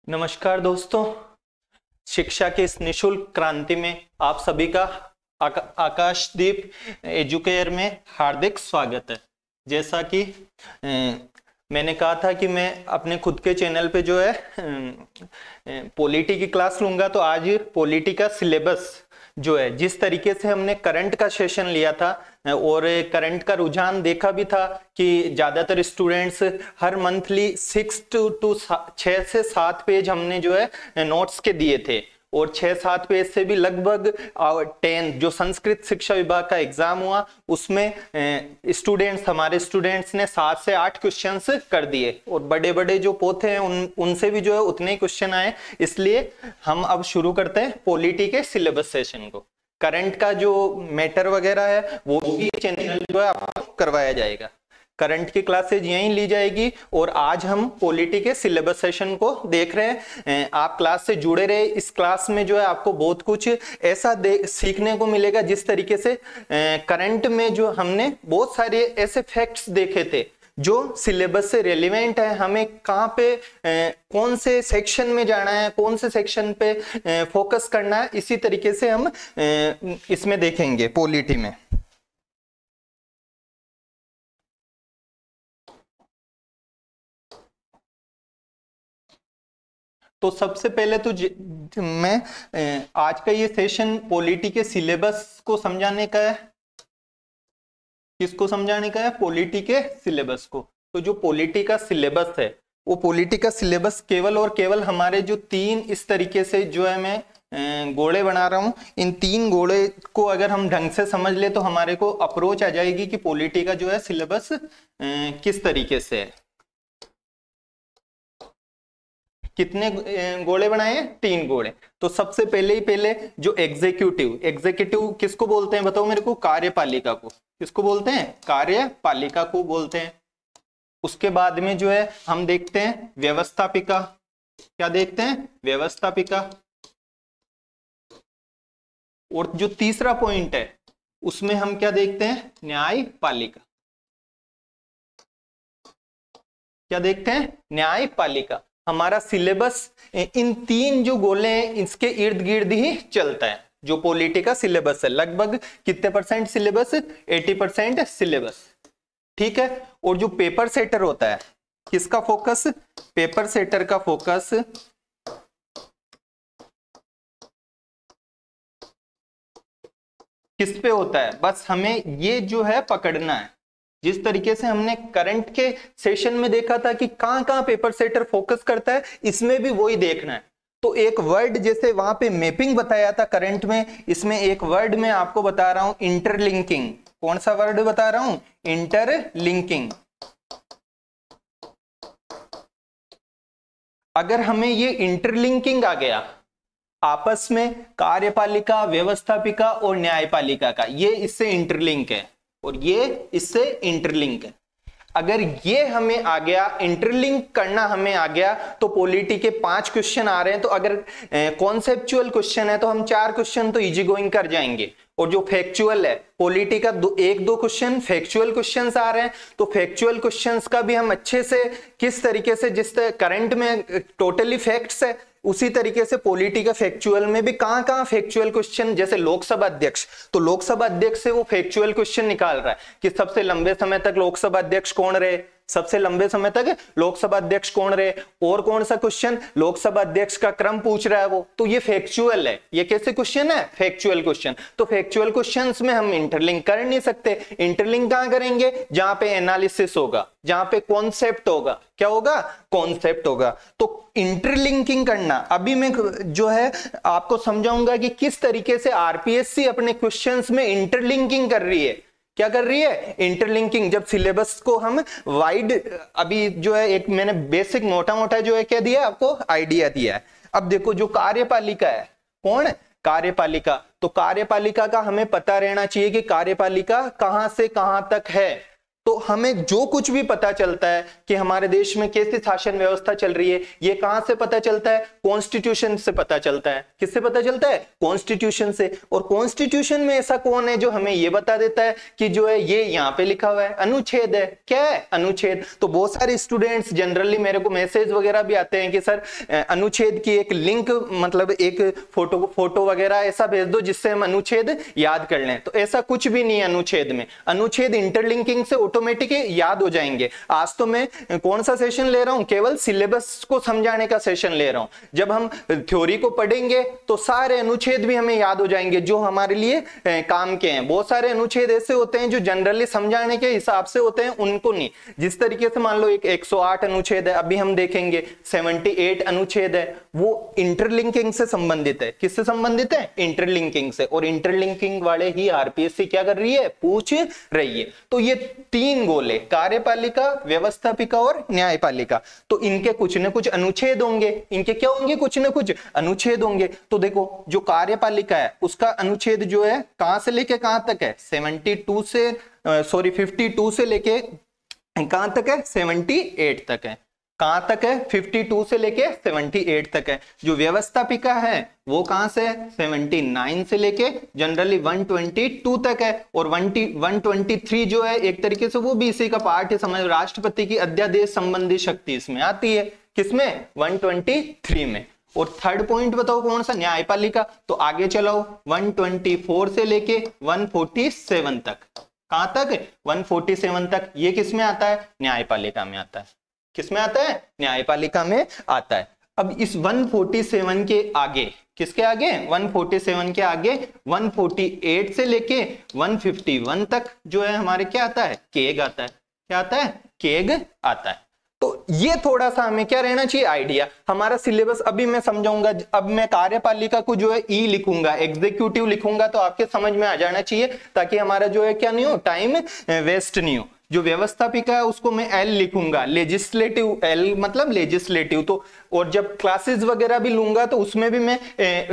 नमस्कार दोस्तों, शिक्षा के इस निशुल्क क्रांति में आप सभी का आकाशदीप एजुकेयर में हार्दिक स्वागत है। जैसा कि मैंने कहा था कि मैं अपने खुद के चैनल पे जो है पॉलिटी की क्लास लूंगा, तो आज पॉलिटी का सिलेबस जो है, जिस तरीके से हमने करंट का सेशन लिया था और करंट का रुझान देखा भी था कि ज्यादातर स्टूडेंट्स हर मंथली 6 से 7 पेज हमने जो है नोट्स के दिए थे और 6-7 पेज से भी लगभग 10 जो संस्कृत शिक्षा विभाग का एग्जाम हुआ उसमें हमारे स्टूडेंट्स ने 7 से 8 क्वेश्चंस कर दिए और बड़े बड़े जो पोथे हैं उनसे भी जो है उतने ही क्वेश्चन आए। इसलिए हम अब शुरू करते हैं पॉलिटी के सिलेबस सेशन को। करंट का जो मैटर वगैरह है वो भी चैनल जो है आपको करवाया जाएगा। करंट की क्लासेज यहीं ली जाएगी और आज हम पॉलिटी के सिलेबस सेशन को देख रहे हैं। आप क्लास से जुड़े रहे। इस क्लास में जो है आपको बहुत कुछ ऐसा सीखने को मिलेगा जिस तरीके से करंट में जो हमने बहुत सारे ऐसे फैक्ट्स देखे थे जो सिलेबस से रेलिवेंट है। हमें कहाँ पे कौन से सेक्शन में जाना है, कौन से सेक्शन पे फोकस करना है, इसी तरीके से हम इसमें देखेंगे पॉलिटी में। तो सबसे पहले तो मैं आज का ये सेशन पॉलिटी के सिलेबस को समझाने का है। किसको समझाने का है? पॉलिटी के सिलेबस को। तो जो पॉलिटी का सिलेबस है वो पॉलिटी का सिलेबस केवल और केवल हमारे जो 3 इस तरीके से जो है मैं गोले बना रहा हूं, इन 3 गोले को अगर हम ढंग से समझ ले तो हमारे को अप्रोच आ जाएगी कि पॉलिटी का जो है सिलेबस किस तरीके से है। कितने गोले बनाए हैं? 3 गोले। तो सबसे पहले जो एग्जीक्यूटिव किसको बोलते हैं बताओ मेरे को? कार्यपालिका को। किसको बोलते हैं? कार्यपालिका को बोलते हैं। उसके बाद में जो है हम देखते हैं व्यवस्थापिका। क्या देखते हैं? व्यवस्थापिका। और जो तीसरा पॉइंट है उसमें हम क्या देखते हैं? न्यायपालिका। क्या देखते हैं? न्यायपालिका। हमारा सिलेबस इन 3 जो गोले हैं इसके इर्द गिर्द ही चलता है। जो पॉलिटी का सिलेबस है लगभग कितने परसेंट सिलेबस? 80% सिलेबस। ठीक है। और जो पेपर सेटर होता है, किसका फोकस? पेपर सेटर का फोकस किस पे होता है? बस हमें ये जो है पकड़ना है। जिस तरीके से हमने करंट के सेशन में देखा था कि कहां कहां पेपर सेटर फोकस करता है, इसमें भी वही देखना है। तो एक वर्ड जैसे वहां पे मैपिंग बताया था करंट में, इसमें एक वर्ड में आपको बता रहा हूं इंटरलिंकिंग। कौन सा वर्ड बता रहा हूं? इंटरलिंकिंग। अगर हमें ये इंटरलिंकिंग आ गया आपस में, कार्यपालिका, व्यवस्थापिका और न्यायपालिका का, ये इससे इंटरलिंक है और ये इससे इंटरलिंक है। अगर ये हमें आ गया, इंटरलिंक करना हमें आ गया, तो पॉलिटी के 5 क्वेश्चन आ रहे हैं। तो अगर कॉन्सेप्चुअल क्वेश्चन है तो हम 4 क्वेश्चन तो इजी गोइंग कर जाएंगे। और जो फैक्चुअल है, पॉलिटी का 1-2 क्वेश्चन फैक्चुअल क्वेश्चंस आ रहे हैं, तो फैक्चुअल क्वेश्चंस का भी हम अच्छे से किस तरीके से, जिस करंट में टोटली फैक्ट्स है उसी तरीके से पॉलिटी का फैक्चुअल में भी कहां कहां फैक्चुअल क्वेश्चन, जैसे लोकसभा अध्यक्ष, तो लोकसभा अध्यक्ष से वो फैक्चुअल क्वेश्चन निकाल रहा है कि सबसे लंबे समय तक लोकसभा अध्यक्ष कौन रहे, सबसे लंबे समय तक लोकसभा अध्यक्ष कौन रहे, और कौन सा क्वेश्चन लोकसभा अध्यक्ष का क्रम पूछ रहा है वो, तो ये फैक्चुअल है। ये कैसे क्वेश्चन है? Factual question. तो फैक्चुअल क्वेश्चंस में हम इंटरलिंक कर नहीं सकते। इंटरलिंक कहां करेंगे? जहां पे एनालिसिस होगा, जहां पे कॉन्सेप्ट होगा। क्या होगा? कॉन्सेप्ट होगा। तो इंटरलिंकिंग करना अभी मैं जो है आपको समझाऊंगा कि किस तरीके से आरपीएससी अपने क्वेश्चंस में इंटरलिंकिंग कर रही है। क्या कर रही है? इंटरलिंकिंग। जब सिलेबस को हम वाइड, अभी जो है एक मैंने बेसिक मोटा मोटा जो है क्या दिया आपको? आइडिया दिया है। अब देखो जो कार्यपालिका है, कौन? कार्यपालिका। तो कार्यपालिका का हमें पता रहना चाहिए कि कार्यपालिका कहां से कहां तक है। तो हमें जो कुछ भी पता चलता है कि हमारे देश में कैसी शासन व्यवस्था चल रही है, ये कहां से पता चलता है? कॉन्स्टिट्यूशन से पता चलता है। किससे पता चलता है? कॉन्स्टिट्यूशन से। और कॉन्स्टिट्यूशन में ऐसा कौन है जो हमें ये बता देता है कि जो है ये यहाँ पे लिखा हुआ है अनुच्छेद है। क्या है? अनुच्छेद। तो बहुत सारे स्टूडेंट्स जनरली मेरे को मैसेज वगैरह भी आते हैं कि सर अनुच्छेद की एक लिंक, मतलब एक फोटो वगैरह ऐसा भेज दो जिससे हम अनुच्छेद याद कर लें। तो ऐसा कुछ भी नहीं है अनुच्छेद में। अनुच्छेद इंटरलिंकिंग से ऑटोमेटिक याद हो जाएंगे। आज तो मैं कौन सा सेशन ले रहा हूं? केवल सिलेबस को समझाने का सेशन ले रहा हूं। जब हम थ्योरी को पढ़ेंगे तो सारे अनुच्छेद भी हमें याद हो जाएंगे जो हमारे लिए काम के हैं। बहुत सारे अनुच्छेद ऐसे होते हैं जो जनरली समझाने के हिसाब से होते हैं, उनको नहीं। जिस तरीके से मान लो एक 108 अनुच्छेद है, अभी हम देखेंगे 78 अनुच्छेद है, वो इंटरलिंकिंग से संबंधित है। किससे संबंधित है? इंटरलिंकिंग से। और इंटरलिंकिंग वाले ही आरपीएससी क्या कर रही है? पूछ रही है। तो ये 3 गोल है, कार्यपालिका, व्यवस्थापिका और न्यायपालिका। तो इनके कुछ न कुछ अनुच्छेद होंगे। इनके क्या होंगे? कुछ न कुछ अनुच्छेद होंगे। तो देखो जो कार्यपालिका है उसका अनुच्छेद जो है कहां से लेके कहां तक है? 52 से लेके कहां तक है? 78 तक है। कहां तक है? 52 से लेके 78 तक है। जो व्यवस्थापिका है वो कहां से है? 79 से लेके जनरली 122 तक है। और 123 जो है एक तरीके से वो भी इसी का पार्ट है। समझ, राष्ट्रपति की अध्यादेश संबंधी शक्ति इसमें आती है। किसमें? 123 में। और थर्ड पॉइंट बताओ कौन सा? न्यायपालिका। तो आगे चलाओ 124 से लेके 147 तक। कहां तक? 147 तक। ये किसमें आता है? न्यायपालिका में आता है। किसमें आता है? न्यायपालिका में आता है। अब इस 147 के आगे, किसके आगे? 147 के आगे 148 से लेके 151 तक जो है हमारे क्या आता है? केग आता है। क्या आता है? केग आता है। तो ये थोड़ा सा हमें क्या रहना चाहिए? आइडिया। हमारा सिलेबस अभी मैं समझाऊंगा। अब मैं कार्यपालिका को जो है ई लिखूंगा, एग्जीक्यूटिव लिखूंगा, तो आपके समझ में आ जाना चाहिए, ताकि हमारा जो है क्या नहीं हो, टाइम वेस्ट नहीं हो। जो व्यवस्थापिका है उसको मैं एल लिखूंगा, लेजिस्लेटिव, एल मतलब लेजिस्लेटिव। तो और जब क्लासेस वगैरह भी लूंगा तो उसमें भी मैं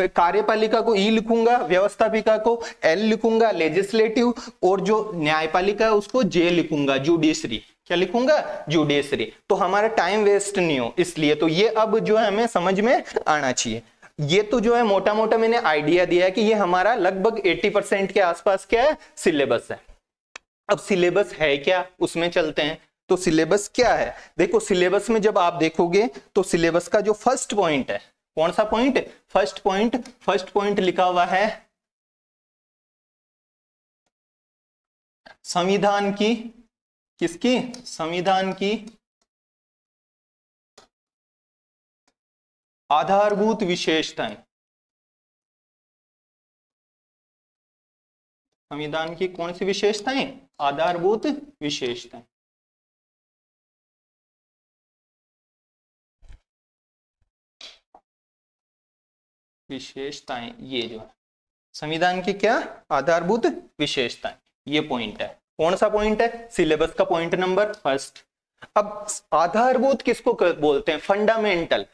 कार्यपालिका को ई लिखूंगा, व्यवस्थापिका को एल लिखूंगा, लेजिस्लेटिव, और जो न्यायपालिका है उसको जे लिखूंगा, जुडिशरी। क्या लिखूंगा? जुडिशरी। तो हमारा टाइम वेस्ट नहीं हो, इसलिए। तो ये अब जो है हमें समझ में आना चाहिए। ये तो जो है मोटा मोटा मैंने आइडिया दिया है कि ये हमारा लगभग 80% के आसपास क्या है? सिलेबस है। अब सिलेबस है क्या, उसमें चलते हैं। तो सिलेबस क्या है? देखो सिलेबस में जब आप देखोगे तो सिलेबस का जो फर्स्ट पॉइंट है, कौन सा पॉइंट? फर्स्ट पॉइंट लिखा हुआ है संविधान की, किसकी? संविधान की आधारभूत विशेषताएं। संविधान की कौन सी विशेषताएं? आधारभूत विशेषताएं। विशेषताएं, ये जो संविधान की क्या? आधारभूत विशेषताएं। ये पॉइंट है। कौन सा पॉइंट है? सिलेबस का पॉइंट नंबर फर्स्ट। अब आधारभूत किसको बोलते हैं? फंडामेंटल।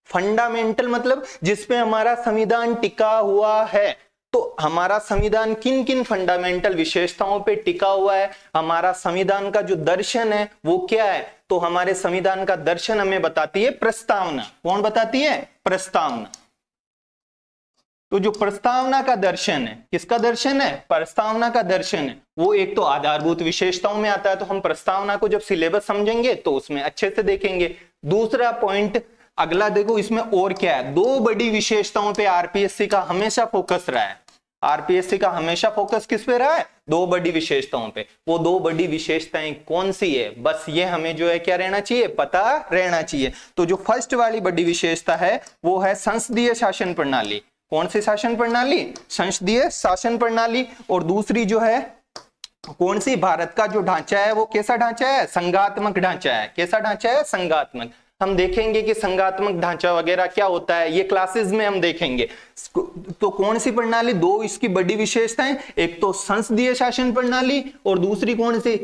फंडामेंटल मतलब जिसपे हमारा संविधान टिका हुआ है। तो हमारा संविधान किन किन फंडामेंटल विशेषताओं पे टिका हुआ है? हमारा संविधान का जो दर्शन है वो क्या है? तो हमारे संविधान का दर्शन हमें बताती है प्रस्तावना। कौन बताती है? प्रस्तावना। तो जो प्रस्तावना का दर्शन है, किसका दर्शन है? प्रस्तावना का दर्शन है, वो एक तो आधारभूत विशेषताओं में आता है। तो हम प्रस्तावना को जब सिलेबस समझेंगे तो उसमें अच्छे से देखेंगे। दूसरा पॉइंट अगला देखो, इसमें और क्या है? 2 बड़ी विशेषताओं पे आरपीएससी का हमेशा फोकस रहा है। आरपीएससी का हमेशा फोकस किस पे रहा है? 2 बड़ी विशेषताओं पे। वो 2 बड़ी विशेषताएं कौन सी है? बस ये हमें जो है क्या रहना चाहिए? पता रहना चाहिए। तो जो फर्स्ट वाली बड़ी विशेषता है वो है संसदीय शासन प्रणाली। कौन सी शासन प्रणाली? संसदीय शासन प्रणाली। और दूसरी जो है कौन सी? भारत का जो ढांचा है वो कैसा ढांचा है? संघात्मक ढांचा है। कैसा ढांचा है? संघात्मक। हम देखेंगे कि संघात्मक ढांचा वगैरह क्या होता है, ये क्लासेस में हम देखेंगे। तो कौन सी प्रणाली? 2 इसकी बड़ी विशेषताएं, एक तो संसदीय शासन प्रणाली और दूसरी कौन सी?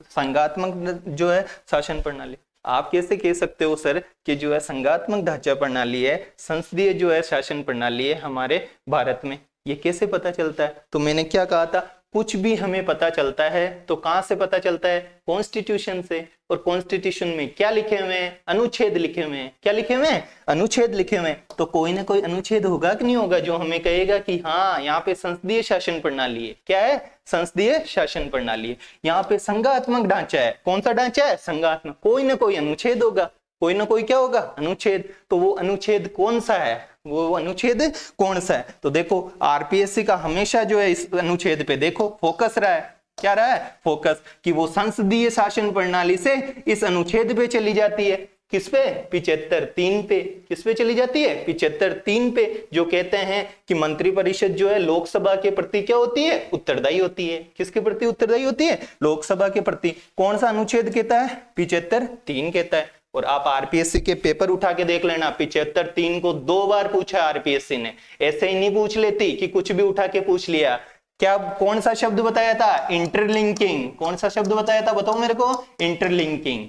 संघात्मक जो है शासन प्रणाली। आप कैसे कह सकते हो सर कि जो है संघात्मक ढांचा प्रणाली है, संसदीय जो है शासन प्रणाली है हमारे भारत में? ये कैसे पता चलता है? तो मैंने क्या कहा था? कुछ भी हमें पता चलता है तो कहां से पता चलता है? कॉन्स्टिट्यूशन से। और कॉन्स्टिट्यूशन में क्या लिखे हुए हैं? अनुच्छेद लिखे हुए हैं। क्या लिखे हुए हैं? अनुच्छेद लिखे हुए हैं। तो कोई ना कोई अनुच्छेद होगा कि नहीं होगा जो हमें कहेगा कि हाँ यहाँ पे संसदीय शासन प्रणाली है। क्या है? संसदीय शासन प्रणाली है। यहाँ पे संघात्मक ढांचा है। कौन सा ढांचा है? संघात्मक। कोई ना कोई अनुच्छेद होगा, कोई ना कोई क्या होगा? अनुच्छेद। तो वो अनुच्छेद कौन सा है? वो अनुच्छेद कौन सा है? तो देखो आरपीएससी का हमेशा जो है इस अनुच्छेद पे देखो फोकस रहा है। क्या रहा है? फोकस, कि वो संसदीय शासन प्रणाली से इस अनुच्छेद पे चली जाती है। किस पे? 75(3) पे। किस पे चली जाती है? 75(3) पे, जो कहते हैं कि मंत्रिपरिषद जो है लोकसभा के प्रति क्या होती है? उत्तरदायी होती है। किसके प्रति उत्तरदायी होती है? लोकसभा के प्रति। कौन सा अनुच्छेद कहता है? 75(3) कहता है। और आप आरपीएससी के पेपर उठा के देख लेना, 75(3) को 2 बार पूछा आरपीएससी ने। ऐसे ही नहीं पूछ लेती कि कुछ भी उठा के पूछ लिया। क्या कौन सा शब्द बताया था? इंटरलिंकिंग। कौन सा शब्द बताया था? बताओ मेरे को। इंटरलिंकिंग।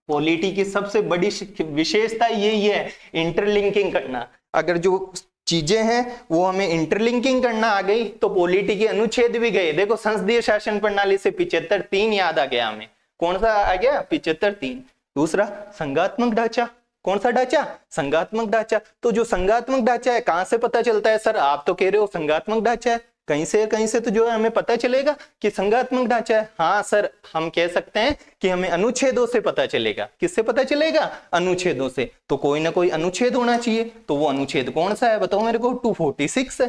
पॉलिटी की सबसे बड़ी विशेषता यही है, इंटरलिंकिंग करना। अगर जो चीजें हैं वो हमें इंटरलिंकिंग करना आ गई तो पॉलिटी के अनुच्छेद भी गए। देखो संसदीय शासन प्रणाली से 75(3) याद आ गया हमें। कौन सा आ गया? 75(3). दूसरा संघात्मक ढांचा। कौन सा ढांचा? संघात्मक ढांचा। तो जो संघात्मक ढांचा है कहां से पता चलता है? सर आप तो कह रहे हो संघात्मक ढांचा है, कहीं से तो जो है हमें पता चलेगा कि संघात्मक ढांचा है। हाँ सर, हम कह सकते हैं कि हमें अनुच्छेदों से पता चलेगा। किससे पता चलेगा? अनुच्छेदों से। तो कोई ना कोई अनुच्छेद होना चाहिए। तो वो अनुच्छेद कौन सा है? बताओ मेरे को। 246 है।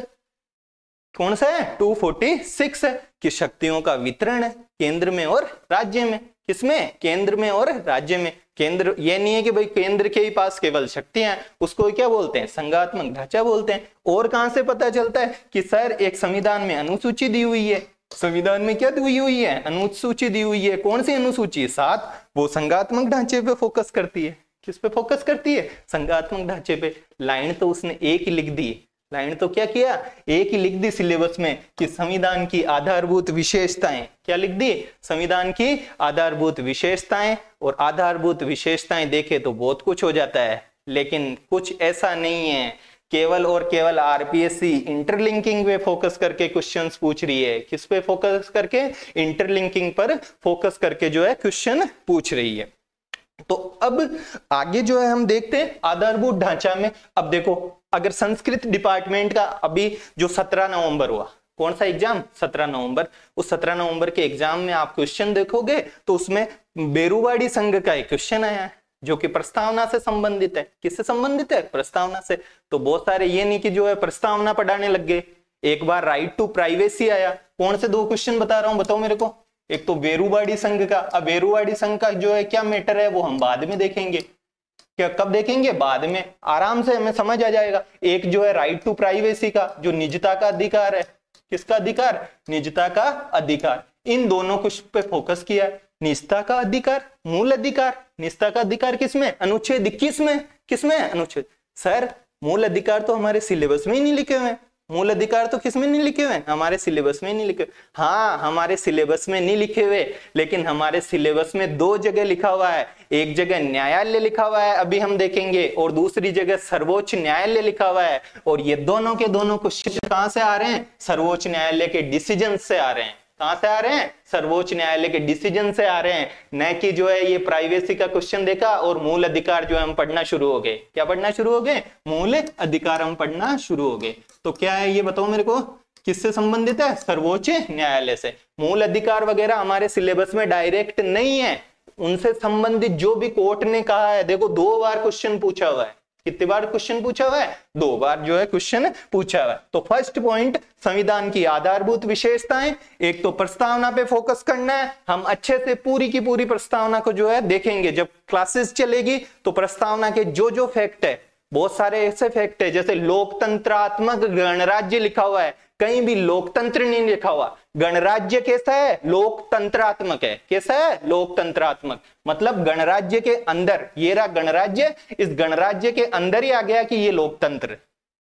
कौन सा है? 246 है कि शक्तियों का वितरण है केंद्र में और राज्य में। किसमें? केंद्र में और राज्य में। केंद्र, ये नहीं है कि भाई केंद्र के ही पास केवल शक्तियां हैं, उसको क्या बोलते हैं? संघात्मक ढांचा बोलते हैं। और कहां से पता चलता है? कि सर एक संविधान में अनुसूची दी हुई है। संविधान में क्या दी हुई है? अनुसूची दी हुई है। कौन सी अनुसूची? 7। वो संघात्मक ढांचे पे फोकस करती है। किस पे फोकस करती है? संघात्मक ढांचे पे। लाइन तो उसने एक ही लिख दी। लाइन तो क्या किया? एक ही लिख दी सिलेबस में कि संविधान की आधारभूत विशेषताएं। क्या लिख दी? संविधान की आधारभूत विशेषताएं। और आधारभूत विशेषताएं देखे तो बहुत कुछ हो जाता है, लेकिन कुछ ऐसा नहीं है। केवल और केवल आरपीएससी इंटरलिंकिंग पे फोकस करके क्वेश्चंस पूछ रही है। किस पे फोकस करके? इंटरलिंकिंग पर फोकस करके जो है क्वेश्चन पूछ रही है। तो अब आगे जो है हम देखते हैं आधारभूत ढांचा में। अब देखो अगर संस्कृत डिपार्टमेंट का अभी जो 17 नवंबर हुआ, कौन सा एग्जाम? 17 नवंबर। उस 17 नवंबर के एग्जाम में आप क्वेश्चन देखोगे तो उसमें बेरुवाड़ी संघ का एक क्वेश्चन आया है जो कि प्रस्तावना से संबंधित है। किससे संबंधित है? प्रस्तावना से। तो बहुत सारे ये नहीं कि जो है प्रस्तावना पढ़ाने लग गए। एक बार राइट टू प्राइवेसी आया। कौन से 2 क्वेश्चन बता रहा हूं, बताओ मेरे को। एक तो बेरुवाड़ी संघ का। अब बेरुवाड़ी संघ का जो है क्या मैटर है वो हम बाद में देखेंगे। क्या कब देखेंगे? बाद में। आराम से हमें समझ आ जाएगा। एक जो है राइट टू प्राइवेसी का, जो निजता का अधिकार है। किसका अधिकार? निजता का अधिकार। इन दोनों कुछ पे फोकस किया। निजता का अधिकार, मूल अधिकार। निजता का अधिकार किसमें? अनुच्छेद 21 में। किसमें? अनुच्छेद। सर मूल अधिकार तो हमारे सिलेबस में ही नहीं लिखे हुए हैं। मूल अधिकार तो किसमें नहीं लिखे हुए? हमारे सिलेबस में नहीं लिखे। हाँ हमारे सिलेबस में नहीं लिखे हुए, लेकिन हमारे सिलेबस में 2 जगह लिखा हुआ है। एक जगह न्यायालय लिखा हुआ है, अभी हम देखेंगे, और दूसरी जगह सर्वोच्च न्यायालय लिखा हुआ है। और ये दोनों के दोनों क्वेश्चन कहां से आ रहे हैं? सर्वोच्च न्यायालय के डिसीजन से आ रहे हैं। कहां से आ रहे हैं? सर्वोच्च न्यायालय के डिसीजन से आ रहे हैं। न कि जो है ये प्राइवेसी का क्वेश्चन देखा और मूल अधिकार जो है हम पढ़ना शुरू हो गए। क्या पढ़ना शुरू हो गए? मूल अधिकार हम पढ़ना शुरू हो गए। तो क्या है ये बताओ मेरे को, किससे संबंधित है? सर्वोच्च न्यायालय से। मूल अधिकार वगैरह हमारे सिलेबस में डायरेक्ट नहीं है, उनसे संबंधित जो भी कोर्ट ने कहा है। देखो 2 बार क्वेश्चन पूछा हुआ है। कितनी बार क्वेश्चन पूछा हुआ है? 2 बार जो है क्वेश्चन पूछा हुआ है। तो फर्स्ट पॉइंट संविधान की आधारभूत विशेषताएं। एक तो प्रस्तावना पे फोकस करना है। हम अच्छे से पूरी की पूरी प्रस्तावना को जो है देखेंगे। जब क्लासेस चलेगी तो प्रस्तावना के जो जो फैक्ट है, बहुत सारे ऐसे फैक्ट है, जैसे लोकतंत्रात्मक गणराज्य लिखा हुआ है, कहीं भी लोकतंत्र नहीं लिखा हुआ। गणराज्य कैसा है? लोकतंत्रात्मक है। कैसा है? लोकतंत्रात्मक। मतलब गणराज्य के अंदर, ये रहा गणराज्य, इस गणराज्य के अंदर ही आ गया कि ये लोकतंत्र।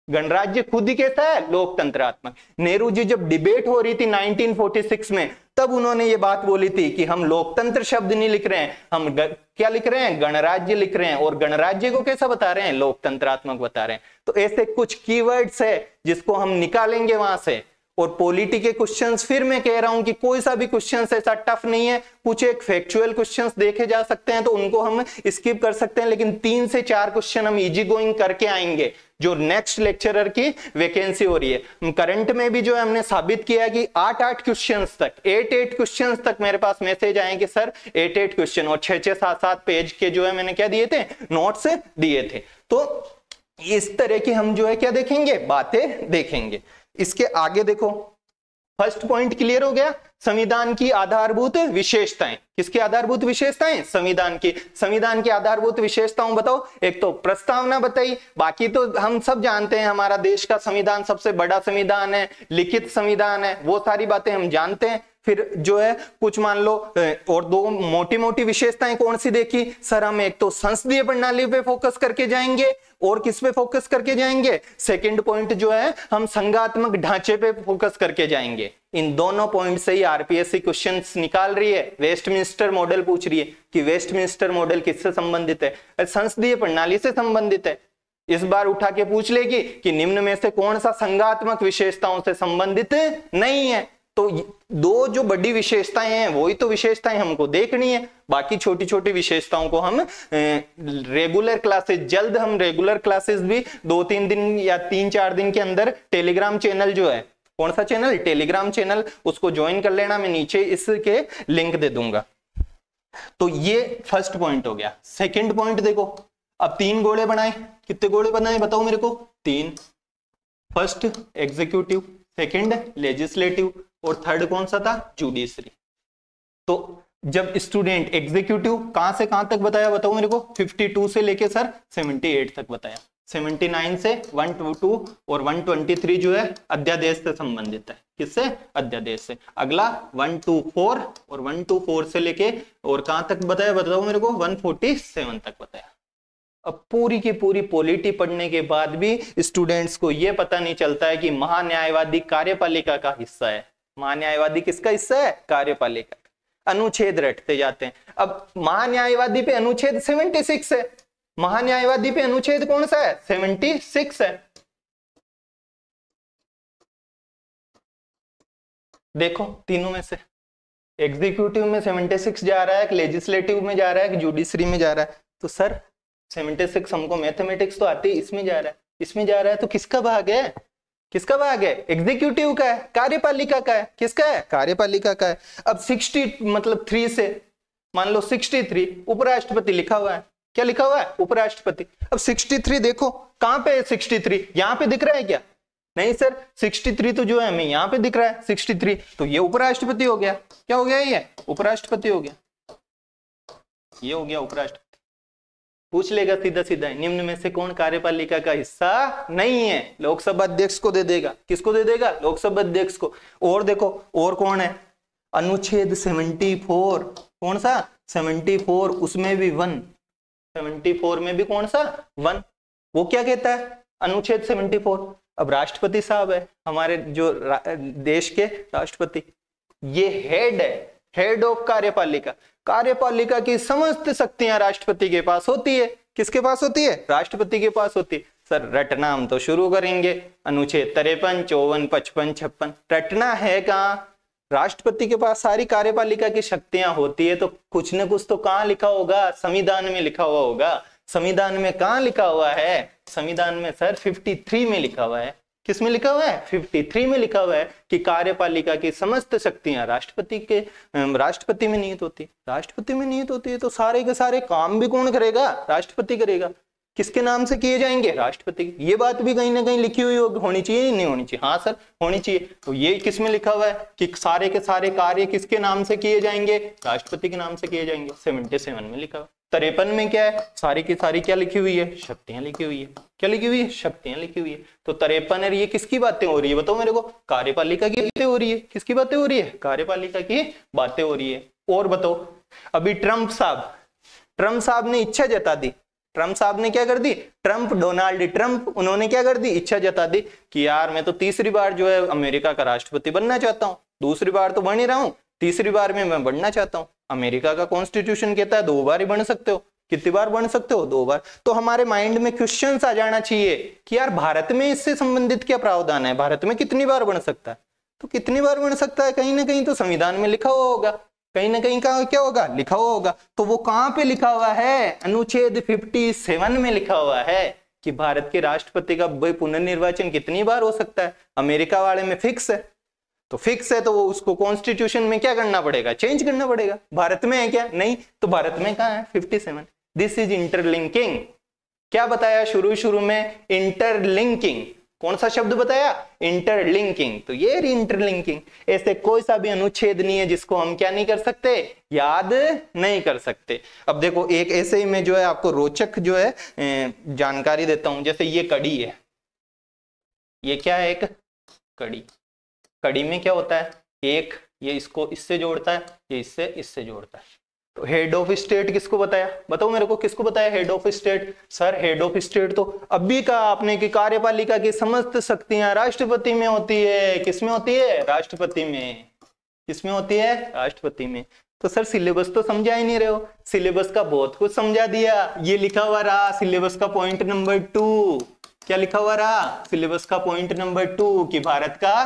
गणराज्य खुद ही कैसा है? लोकतंत्रात्मक। नेहरू जी जब डिबेट हो रही थी 1946 में, तब उन्होंने ये बात बोली थी कि हम लोकतंत्र शब्द नहीं लिख रहे हैं, हम क्या लिख रहे हैं? गणराज्य लिख रहे हैं। और गणराज्य को कैसा बता रहे हैं? लोकतंत्रात्मक बता रहे हैं। तो ऐसे कुछ कीवर्ड्स है जिसको हम निकालेंगे वहां से, और पॉलिटी के क्वेश्चंस फिर मैं कह रहा हूं कि कोई सा भी क्वेश्चंस ऐसा टफ नहीं है, कुछ एक फैक्चुअल क्वेश्चंस देखे जा सकते हैं तो उनको हम स्किप कर सकते हैं, लेकिन 3 से 4 क्वेश्चन हम इजी गोइंग करके आएंगे जो नेक्स्ट लेक्चरर की वैकेंसी हो रही है। करंट में भी जो है हमने साबित किया कि 8 क्वेश्चंस तक 8 क्वेश्चंस तक मेरे पास मैसेज आए कि सर 8 क्वेश्चन और 6 7 पेज के जो है मैंने क्या दिए थे, नोट्स दिए थे। तो इस तरह की हम जो है क्या देखेंगे, बातें देखेंगे। इसके आगे देखो, फर्स्ट पॉइंट क्लियर हो गया, संविधान की आधारभूत विशेषताएं। किसकी आधारभूत विशेषताएं? संविधान की। संविधान की आधारभूत विशेषताओं बताओ। एक तो प्रस्तावना बताई, बाकी तो हम सब जानते हैं हमारा देश का संविधान सबसे बड़ा संविधान है, लिखित संविधान है, वो सारी बातें हम जानते हैं। फिर जो है कुछ मान लो और 2 मोटी मोटी विशेषताएं कौन सी देखी सर? हम एक तो संसदीय प्रणाली पे फोकस करके जाएंगे और किस पे फोकस करके जाएंगे? सेकंड पॉइंट जो है हम संघात्मक ढांचे पे फोकस करके जाएंगे। इन दोनों पॉइंट से ही आरपीएससी क्वेश्चंस निकाल रही है। वेस्टमिंस्टर मॉडल पूछ रही है कि वेस्टमिंस्टर मॉडल किससे संबंधित है? संसदीय प्रणाली से संबंधित है। इस बार उठा के पूछ लेगी कि निम्न में से कौन सा संघात्मक विशेषताओं से संबंधित नहीं है। तो 2 जो बड़ी विशेषताएं हैं वही तो विशेषताएं हमको देखनी है, बाकी छोटी छोटी विशेषताओं को हम रेगुलर क्लासेस, जल्द हम रेगुलर क्लासेस भी 2-3 दिन या 3-4 दिन के अंदर टेलीग्राम चैनल जो है, कौन सा चैनल? टेलीग्राम चैनल, उसको ज्वाइन कर लेना, मैं नीचे इसके लिंक दे दूंगा। तो ये फर्स्ट पॉइंट हो गया। सेकंड पॉइंट देखो, अब 3 गोले बनाए। कितने गोले बनाए बताओ मेरे को? 3। फर्स्ट एग्जीक्यूटिव, सेकंड लेजिस्लेटिव और थर्ड कौन सा था? जुडिशरी। तो जब स्टूडेंट एग्जीक्यूटिव कहां से कहां तक बताया बताओ मेरे को? 52 से लेके सर 78 तक बताया। 79 से 122 और 123 जो है अध्यादेश से संबंधित है। किससे? अध्यादेश से। अगला 124 और 124 से लेके और कहां तक बताया बताओ मेरे को? 147 तक बताया। अब पूरी की पूरी पॉलिटी पढ़ने के बाद भी स्टूडेंट्स को यह पता नहीं चलता है कि महान्यायवादी कार्यपालिका का हिस्सा है। महान्यायवादी किसका हिस्सा है? कार्यपालिका। अनुच्छेद रटते जाते हैं। अब महान्यायवादी पे अनुच्छेद 76 है, महान्यायवादी पे अनुच्छेद कौन सा है? 76 है। देखो तीनों में से एग्जीक्यूटिव में 76 जा रहा है, लेजिस्लेटिव में जा रहा है, जुडिशरी में जा रहा है। तो सर 76 हमको मैथमेटिक्स तो आती है, इसमें जा रहा है, इसमें जा रहा है, तो किसका भाग है? किसका भाग है? एग्जीक्यूटिव का है, कार्यपालिका का है। किसका है? कार्यपालिका का है। अब 60 मतलब 3 से मान लो 63 उपराष्ट्रपति लिखा हुआ है। क्या लिखा हुआ है? उपराष्ट्रपति। अब 63 देखो कहां पे है? 63 यहां पे दिख रहा है क्या? नहीं सर, 63 तो जो है हमें यहां पे दिख रहा है 63, तो ये उपराष्ट्रपति हो गया। क्या हो गया? ये उपराष्ट्रपति हो गया। ये हो गया उपराष्ट्रपति। पूछ लेगा सीधा सीधा, निम्न में से कौन कार्यपालिका का हिस्सा नहीं है? लोकसभा अध्यक्ष को दे देगा। किसको दे देगा? लोकसभा अध्यक्ष को। और देखो और कौन है? अनुच्छेद 74। कौन सा? 74, उसमें भी 1। 74 में भी कौन सा? 1। वो क्या कहता है? अनुच्छेद 74। अब राष्ट्रपति साहब है हमारे जो देश के राष्ट्रपति, ये हेड है, हेड ऑफ कार्यपालिका। कार्यपालिका की समस्त शक्तियां राष्ट्रपति के पास होती है। किसके पास होती है? राष्ट्रपति के पास होती है। सर रटना हम तो शुरू करेंगे। अनुच्छेद 53, 54, 55, 56 रटना है कहां? राष्ट्रपति के पास सारी कार्यपालिका की शक्तियां होती है, तो कुछ न कुछ तो कहां लिखा होगा? संविधान में लिखा हुआ होगा। संविधान में कहां लिखा हुआ है? संविधान में सर 53 में लिखा हुआ है। किस में लिखा हुआ है? 53 में लिखा हुआ है कि कार्यपालिका की समस्त शक्तियां राष्ट्रपति में निहित होती है। राष्ट्रपति में निहित होती है तो सारे के सारे काम भी कौन करेगा? राष्ट्रपति करेगा। किसके नाम से किए जाएंगे? राष्ट्रपति। ये बात भी कहीं ना कहीं लिखी हुई होनी चाहिए, नहीं होनी चाहिए? हाँ सर होनी चाहिए। तो ये किस में लिखा हुआ है कि सारे के सारे कार्य किसके नाम से किए जाएंगे? राष्ट्रपति के नाम से किए जाएंगे। 77 में लिखा हुआ। 53 में क्या है? सारी की सारी क्या लिखी हुई है? शक्तियां लिखी हुई है। क्या लिखी हुई है? शक्तियां लिखी हुई है। तो 53 और ये किसकी बातें हो रही है बताओ मेरे को? कार्यपालिका की बातें हो रही है। किसकी बातें हो रही है? कार्यपालिका की बातें हो रही है। और बताओ, अभी ट्रंप साहब ने इच्छा जता दी। ट्रंप साहब ने क्या कर दी? डोनाल्ड ट्रंप, उन्होंने क्या कर दी? इच्छा जता दी कि यार मैं तो तीसरी बार जो है अमेरिका का राष्ट्रपति बनना चाहता हूँ। दूसरी बार तो बन ही रहा हूँ, तीसरी बार में मैं बनना चाहता हूँ। अमेरिका का कॉन्स्टिट्यूशन कहता है 2 बार ही बन सकते हो। कितनी बार बन सकते हो? 2 बार। तो हमारे माइंड में क्वेश्चंस आ जाना चाहिए कि यार भारत में इससे संबंधित क्या प्रावधान है? भारत में कितनी बार बन सकता है? तो कितनी बार बन सकता है? कहीं ना कहीं तो संविधान में लिखा हुआ होगा, कहीं ना कहीं का क्या होगा, लिखा हुआ होगा। तो वो कहां पे लिखा हुआ है? अनुच्छेद 57 में लिखा हुआ है कि भारत के राष्ट्रपति का पुनर्निर्वाचन कितनी बार हो सकता है। अमेरिका वाले में फिक्स है, तो फिक्स है तो वो उसको कॉन्स्टिट्यूशन में क्या करना पड़ेगा, चेंज करना पड़ेगा। भारत में है क्या? नहीं। तो भारत में कहां है? 57। This is interlinking. क्या बताया शुरू में? इंटरलिंकिंग। कौन सा शब्द बताया? इंटरलिंकिंग। तो ये इंटरलिंकिंग। ऐसे कोई सा भी अनुच्छेद नहीं है जिसको हम क्या नहीं कर सकते, याद नहीं कर सकते। अब देखो एक ऐसे ही में जो है आपको रोचक जो है जानकारी देता हूं। जैसे ये कड़ी है, ये क्या है? एक कड़ी। कड़ी में क्या होता है? एक ये इसको इससे जोड़ता है, ये इससे इससे जोड़ता है। तो हेड ऑफ स्टेट किसको बताया? बताओ मेरे को, किसको बताया head of state? Sir head of state तो अभी कहा आपने कि कार्यपालिका की समस्त शक्तियां राष्ट्रपति में होती है। किसमें होती है? राष्ट्रपति में। किसमें होती है? राष्ट्रपति में। तो सर सिलेबस तो समझा ही नहीं रहे हो। सिलेबस का बहुत कुछ समझा दिया। ये लिखा हुआ रहा सिलेबस का पॉइंट नंबर 2। क्या लिखा हुआ रहा सिलेबस का पॉइंट नंबर 2 कि भारत का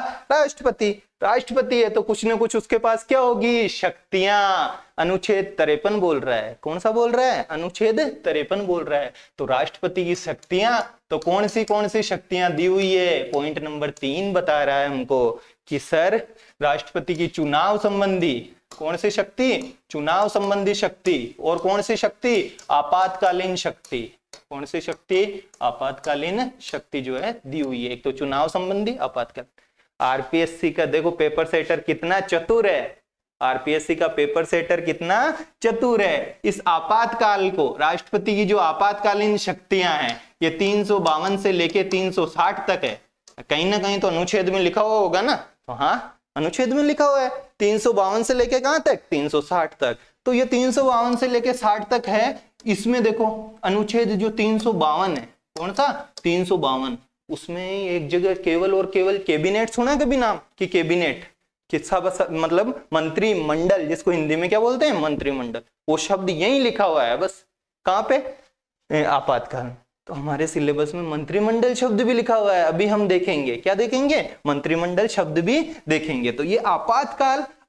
राष्ट्रपति है तो कुछ ना कुछ उसके पास क्या होगी, शक्तियां। अनुच्छेद 53 बोल रहा है। कौन सा बोल रहा है? अनुच्छेद 53 बोल रहा है। तो राष्ट्रपति की शक्तियां तो कौन सी शक्तियां दी हुई है? पॉइंट नंबर 3 बता रहा है हमको कि सर राष्ट्रपति की चुनाव संबंधी कौन सी शक्ति? चुनाव संबंधी शक्ति। और कौन सी शक्ति? आपातकालीन शक्ति। कौन सी शक्ति? आपातकालीन शक्ति जो है दी हुई है। एक तो चुनाव संबंधी, आपातकालीन। आरपीएससी का देखो पेपर सेटर कितना चतुर है। आरपीएससी का पेपर सेटर कितना चतुर है। इस आपातकाल को, राष्ट्रपति की जो आपातकालीन शक्तियां हैं, ये 352 से लेके 360 तक है। कहीं ना कहीं तो अनुच्छेद में लिखा हुआ होगा ना। तो हाँ अनुच्छेद में लिखा हुआ है 352 से लेके कहां तक? 360 तक। तो ये 352 से लेके 60 तक है। इसमें देखो अनुच्छेद जो 352 है, कौन सा? 352। उसमें एक जगह केवल और केवल कैबिनेट सुना कभी नाम कि कैबिनेट किसका मतलब मंत्रिमंडल, जिसको हिंदी में क्या बोलते हैं? मंत्रिमंडल। वो शब्द यही लिखा हुआ है बस। कहां पे? आपातकाल। तो हमारे सिलेबस में मंत्रिमंडल शब्द भी लिखा हुआ है। अभी हम देखेंगे, क्या देखेंगे? मंत्रिमंडल शब्द भी देखेंगे। तो ये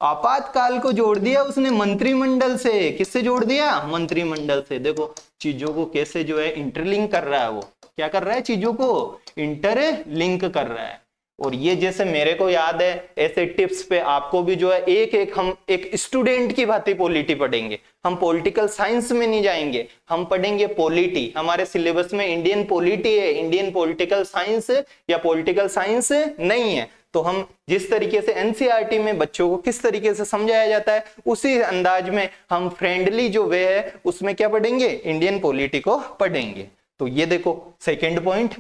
आपातकाल को जोड़ दिया उसने मंत्रिमंडल से। किससे जोड़ दिया? मंत्रिमंडल से। देखो चीजों को कैसे जो है इंटरलिंक कर रहा है। वो क्या कर रहा है? चीजों को इंटरलिंक कर रहा है। और ये जैसे मेरे को याद है, ऐसे टिप्स पे आपको भी जो है एक हम एक स्टूडेंट की भांति पॉलिटी पढ़ेंगे। हम पॉलिटिकल साइंस में नहीं जाएंगे, हम पढ़ेंगे पॉलिटी। हमारे सिलेबस में इंडियन पॉलिटी है, इंडियन पॉलिटिकल साइंस या पॉलिटिकल साइंस नहीं है। तो हम जिस तरीके से एनसीईआरटी में बच्चों को किस तरीके से समझाया जाता है, उसी अंदाज में हम फ्रेंडली जो वे है उसमें क्या पढ़ेंगे? इंडियन पॉलिटी को पढ़ेंगे। तो ये देखो सेकंड पॉइंट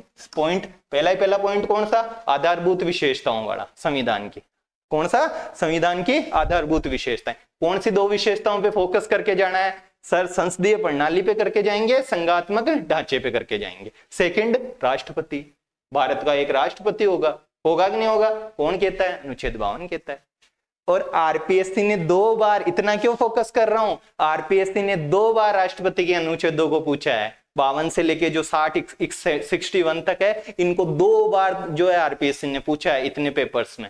पहला पॉइंट कौन सा? आधारभूत विशेषताओं वाला संविधान की। कौन सा? संविधान की आधारभूत विशेषताएं। कौन सी 2 विशेषताओं पे फोकस करके जाना है? सर संसदीय प्रणाली पे करके जाएंगे, संघात्मक ढांचे पे करके जाएंगे। सेकंड राष्ट्रपति। भारत का एक राष्ट्रपति होगा कि नहीं होगा? कौन कहता है? अनुच्छेद 52 कहता है। और आरपीएससी ने 2 बार, इतना क्यों फोकस कर रहा हूं, आरपीएससी ने 2 बार राष्ट्रपति के अनुच्छेदों को पूछा है। 52 से लेके जो 61 तक है, इनको 2 बार जो है आरपीएससी ने पूछा है इतने पेपर्स में।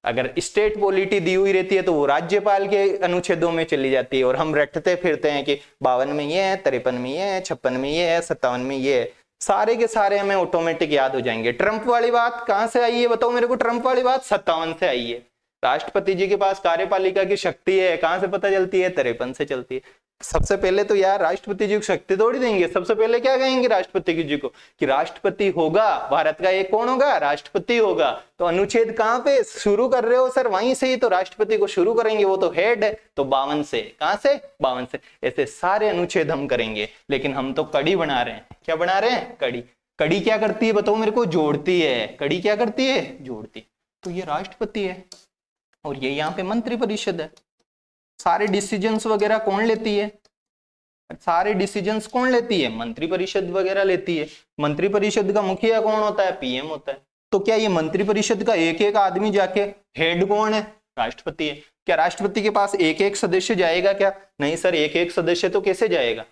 अगर स्टेट पॉलिटी दी हुई रहती है तो वो राज्यपाल के अनुच्छेदों में चली जाती है और हम रटते फिरते हैं कि 52 में ये है, 53 में ये है, 56 में ये है, 57 में ये है। सारे के सारे हमें ऑटोमेटिक याद हो जाएंगे। ट्रंप वाली बात कहां से आई है बताओ मेरे को? ट्रंप वाली बात 57 से आई है। राष्ट्रपति जी के पास कार्यपालिका की शक्ति है, कहां से पता चलती है? 53 से चलती है। सबसे पहले तो यार राष्ट्रपति जी को शक्ति तोड़ी देंगे। सबसे पहले क्या कहेंगे राष्ट्रपति जी को कि राष्ट्रपति होगा, भारत का एक कौन होगा? राष्ट्रपति होगा। तो अनुच्छेद कहां पे शुरू कर रहे हो सर? वहीं से ही तो राष्ट्रपति को शुरू करेंगे, वो तो हेड है। तो 52 से। कहां से? 52 से। ऐसे सारे अनुच्छेद हम करेंगे, लेकिन हम तो कड़ी बना रहे हैं। क्या बना रहे हैं? कड़ी। कड़ी क्या करती है बताओ मेरे को? जोड़ती है। कड़ी क्या करती है? जोड़ती। तो ये राष्ट्रपति है और ये यहाँ पे मंत्रिपरिषद है। सारे डिसीजंस वगैरह कौन लेती है? सारे डिसीजंस कौन लेती है? मंत्रिपरिषद वगैरह लेती है। मंत्रिपरिषद का मुखिया कौन होता है? पीएम होता है। तो क्या ये मंत्रिपरिषद का एक एक आदमी जाके हेड कौन है? राष्ट्रपति है। क्या राष्ट्रपति के पास एक एक सदस्य जाएगा क्या? नहीं सर, एक एक सदस्य तो कैसे जाएगा?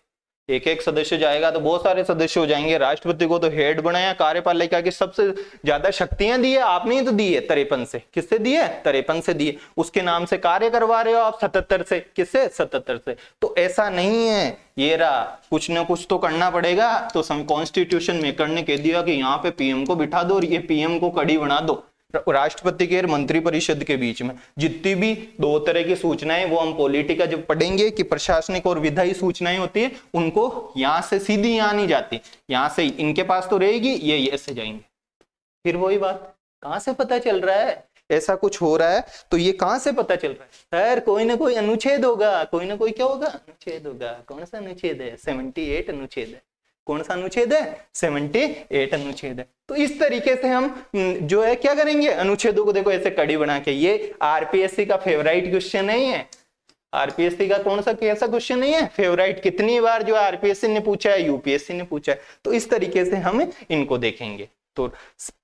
एक एक सदस्य जाएगा तो बहुत सारे सदस्य हो जाएंगे। राष्ट्रपति को तो हेड बनाया, कार्यपालिका की सबसे ज्यादा शक्तियां दी है आपने ही तो दी है 53 से। किससे दी है? 53 से दी है। उसके नाम से कार्य करवा रहे हो आप 77 से। किससे? 77 से। तो ऐसा नहीं है, ये रहा, कुछ ना कुछ तो करना पड़ेगा। तो कॉन्स्टिट्यूशन मेकर ने कह दिया कि यहाँ पे पीएम को बिठा दो और ये पीएम को कड़ी बना दो। राष्ट्रपति के मंत्रिपरिषद के बीच में जितनी भी दो तरह की सूचनाएं, वो हम पॉलिटी का जब पढ़ेंगे कि प्रशासनिक और विधायी सूचनाएं होती है, उनको यहां से सीधी यहां नहीं जाती, यहां से इनके पास तो रहेगी, ये ऐसे जाएंगे। फिर वही बात, कहां से पता चल रहा है ऐसा कुछ हो रहा है? तो ये कहां से पता चल रहा है? सर कोई ना कोई अनुच्छेद होगा, कोई ना कोई क्या होगा? अनुच्छेद होगा। कौन सा अनुच्छेद है? 78 अनुच्छेद है। कौन सा अनुच्छेद है? 78 अनुच्छेद है। तो इस तरीके से हम जो है क्या करेंगे, अनुच्छेदों को देखो ऐसे कड़ी बना के। ये आरपीएससी का फेवरेट क्वेश्चन नहीं है। आरपीएससी का कौन सा कैसा क्वेश्चन नहीं है? फेवरेट। कितनी बार जो आरपीएससी ने पूछा है, यूपीएससी ने पूछा है। तो इस तरीके से हम इनको देखेंगे। तो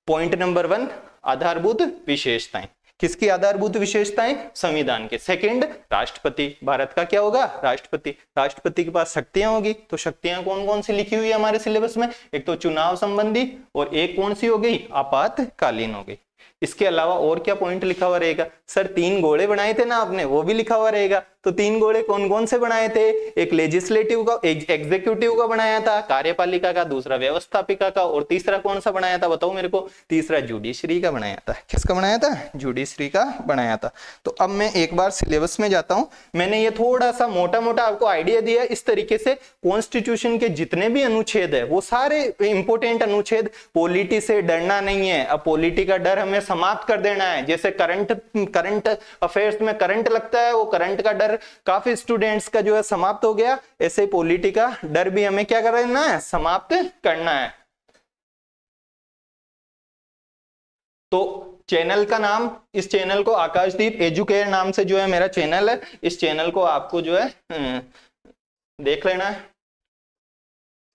पॉइंट नंबर 1, आधारभूत विशेषताएं। किसकी आधारभूत विशेषताएं? संविधान के। सेकंड, राष्ट्रपति। भारत का क्या होगा? राष्ट्रपति। राष्ट्रपति के पास शक्तियां होगी। तो शक्तियां कौन कौन सी लिखी हुई है हमारे सिलेबस में? एक तो चुनाव संबंधी, और एक कौन सी हो गई? आपातकालीन हो गई। इसके अलावा और क्या पॉइंट लिखा हुआ रहेगा? सर 3 घोड़े बनाए थे ना आपने, वो भी लिखा हुआ रहेगा। तो 3 घोड़े कौन कौन से बनाए थे? एक लेजिस्लेटिव का, एक एग्जीक्यूटिव का बनाया था, कार्यपालिका का, दूसरा व्यवस्थापिका का, और तीसरा कौन सा बनाया था बताओ मेरे को? तीसरा जुडिशरी का बनाया था। किसका बनाया था? जुडिशरी का बनाया था। तो अब मैं एक बार सिलेबस में जाता हूं। मैंने ये थोड़ा सा मोटा मोटा आपको आइडिया दिया। इस तरीके से कॉन्स्टिट्यूशन के जितने भी अनुच्छेद है वो सारे इंपोर्टेंट अनुच्छेद। पॉलिटी से डरना नहीं है। अब पॉलिटी का डर हमें समाप्त कर देना है। जैसे करंट अफेयर्स में करंट लगता है, वो करंट का डर काफी स्टूडेंट्स का जो है समाप्त हो गया, ऐसे पॉलिटी का डर भी हमें क्या करना है? समाप्त करना है। तो चैनल का नाम, इस चैनल को आकाशदीप एजुकेयर नाम से जो है मेरा चैनल है। इस चैनल को आपको जो है देख लेना है।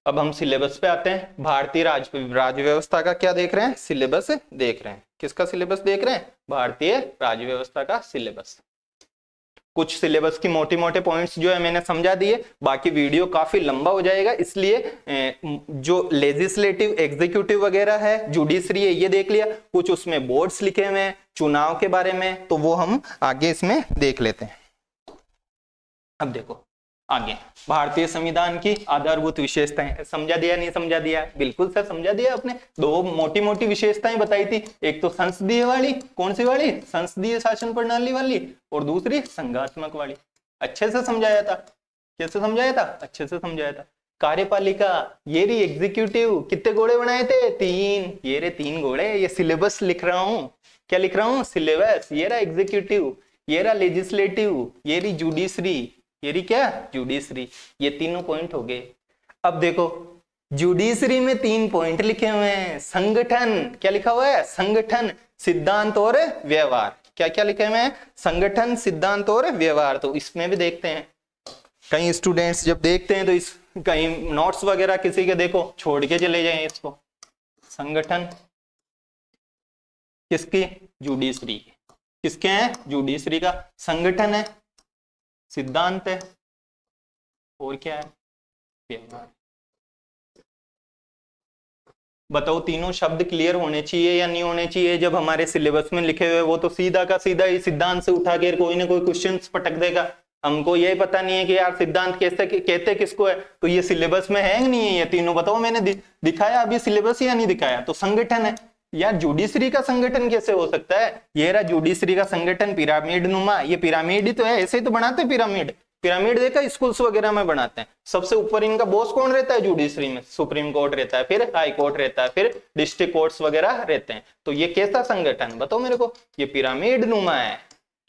अब हम सिलेबस पे आते हैं। भारतीय राज्य व्यवस्था का क्या देख रहे हैं? सिलेबस देख रहे हैं। किसका सिलेबस देख रहे हैं? भारतीय राज्य व्यवस्था का सिलेबस। कुछ सिलेबस की मोटे मोटे पॉइंट्स जो है मैंने समझा दिए। बाकी वीडियो काफी लंबा हो जाएगा, इसलिए जो लेजिस्लेटिव, एग्जीक्यूटिव वगैरह है, जुडिशरी है, ये देख लिया। कुछ उसमें बोर्ड्स लिखे हुए हैं चुनाव के बारे में, तो वो हम आगे इसमें देख लेते हैं। अब देखो आगे, भारतीय संविधान की आधारभूत विशेषताएं। समझा दिया नहीं समझा दिया? बिल्कुल सर समझा दिया आपने। 2 मोटी मोटी विशेषताएं बताई थी। एक तो संसदीय वाली, कौन सी वाली? संसदीय शासन प्रणाली वाली, और दूसरी संघात्मक वाली। अच्छे से समझाया था। कैसे समझाया था? अच्छे से समझाया था। कार्यपालिका, ये रही एग्जीक्यूटिव। कितने घोड़े बनाए थे? 3। ये रहे 3 घोड़े। ये सिलेबस लिख रहा हूं। क्या लिख रहा हूं? सिलेबस। ये रहा एग्जीक्यूटिव, ये रहा लेजिस्लेटिव, ये रही जुडिशरी, ये रही क्या? जुडिशरी। ये तीनों पॉइंट हो गए। अब देखो जुडिशरी में 3 पॉइंट लिखे हुए हैं। संगठन, क्या लिखा हुआ है? संगठन, सिद्धांत और व्यवहार। क्या क्या लिखे हुए हैं? संगठन, सिद्धांत और व्यवहार। तो इसमें भी देखते हैं। कई स्टूडेंट्स जब देखते हैं तो इस कहीं नोट्स वगैरह किसी के देखो छोड़ के चले जाएं इसको। संगठन किसकी? जुडिशरी। किसके हैं? जुडिशरी का। संगठन है, सिद्धांत है, और क्या है? व्यवहार। बताओ तीनों शब्द क्लियर होने चाहिए या नहीं होने चाहिए? जब हमारे सिलेबस में लिखे हुए वो तो सीधा का सीधा ही सिद्धांत से उठा के कोई ना कोई क्वेश्चन पटक देगा। हमको यही पता नहीं है कि यार सिद्धांत कैसे कहते किसको है। तो ये सिलेबस में है नहीं है ये तीनों? बताओ मैंने दिखाया अभी सिलेबस या नहीं दिखाया? तो संगठन है। यार जुडिशरी का संगठन कैसे हो सकता है? ये रहा जुडिशरी का संगठन, पिरामिड नुमा। ये पिरामिड ही तो है, ऐसे ही तो बनाते हैं पिरामिड। पिरामिड देखा स्कूल्स वगैरह में बनाते हैं। सबसे ऊपर इनका बॉस कौन रहता है? जुडिशरी में सुप्रीम कोर्ट रहता है, फिर हाई कोर्ट रहता है, फिर डिस्ट्रिक्ट कोर्ट्स वगैरह रहते हैं। तो ये कैसा संगठन बताओ मेरे को? ये पिरामिड नुमा है।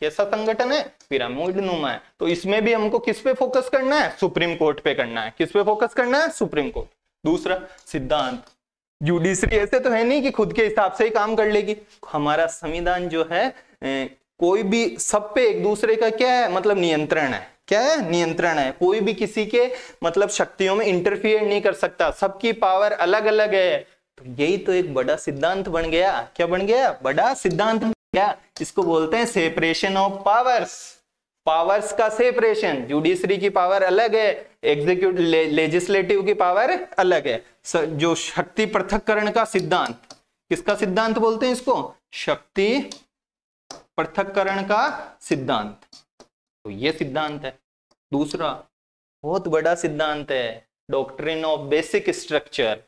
कैसा संगठन है? पिरामिड नुमा है। तो इसमें भी हमको किस पे फोकस करना है? सुप्रीम कोर्ट पे करना है। किस पे फोकस करना है? Supreme court. दूसरा सिद्धांत। जुडिशरी ऐसे तो है नहीं कि खुद के हिसाब से ही काम कर लेगी। हमारा संविधान जो है कोई भी सब पे एक दूसरे का क्या है? मतलब नियंत्रण है। क्या है? नियंत्रण है। कोई भी किसी के मतलब शक्तियों में इंटरफियर नहीं कर सकता। सबकी पावर अलग अलग है। तो यही तो एक बड़ा सिद्धांत बन गया। क्या बन गया? बड़ा सिद्धांत बन गया। इसको बोलते हैं सेपरेशन ऑफ पावर्स। पावर्स का सेपरेशन, जुडिशरी की पावर अलग है, एग्जीक्यूटिव लेजिस्लेटिव की पावर अलग है। जो शक्ति पृथक्करण का सिद्धांत, किसका सिद्धांत बोलते हैं इसको? शक्ति पृथक्करण का सिद्धांत। तो ये सिद्धांत है। दूसरा बहुत बड़ा सिद्धांत है, डॉक्ट्रिन ऑफ बेसिक स्ट्रक्चर,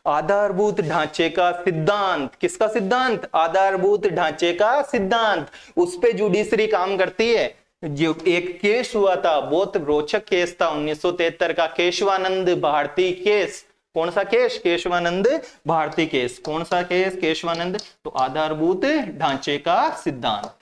आधारभूत ढांचे का सिद्धांत। किसका सिद्धांत? आधारभूत ढांचे का सिद्धांत। उस पे जुडिशरी काम करती है। जो एक केस हुआ था, बहुत रोचक केस था, 1973 का केशवानंद भारती केस। कौन सा केस? केशवानंद भारती केस। कौन सा केस? केशवानंद। तो आधारभूत ढांचे का सिद्धांत,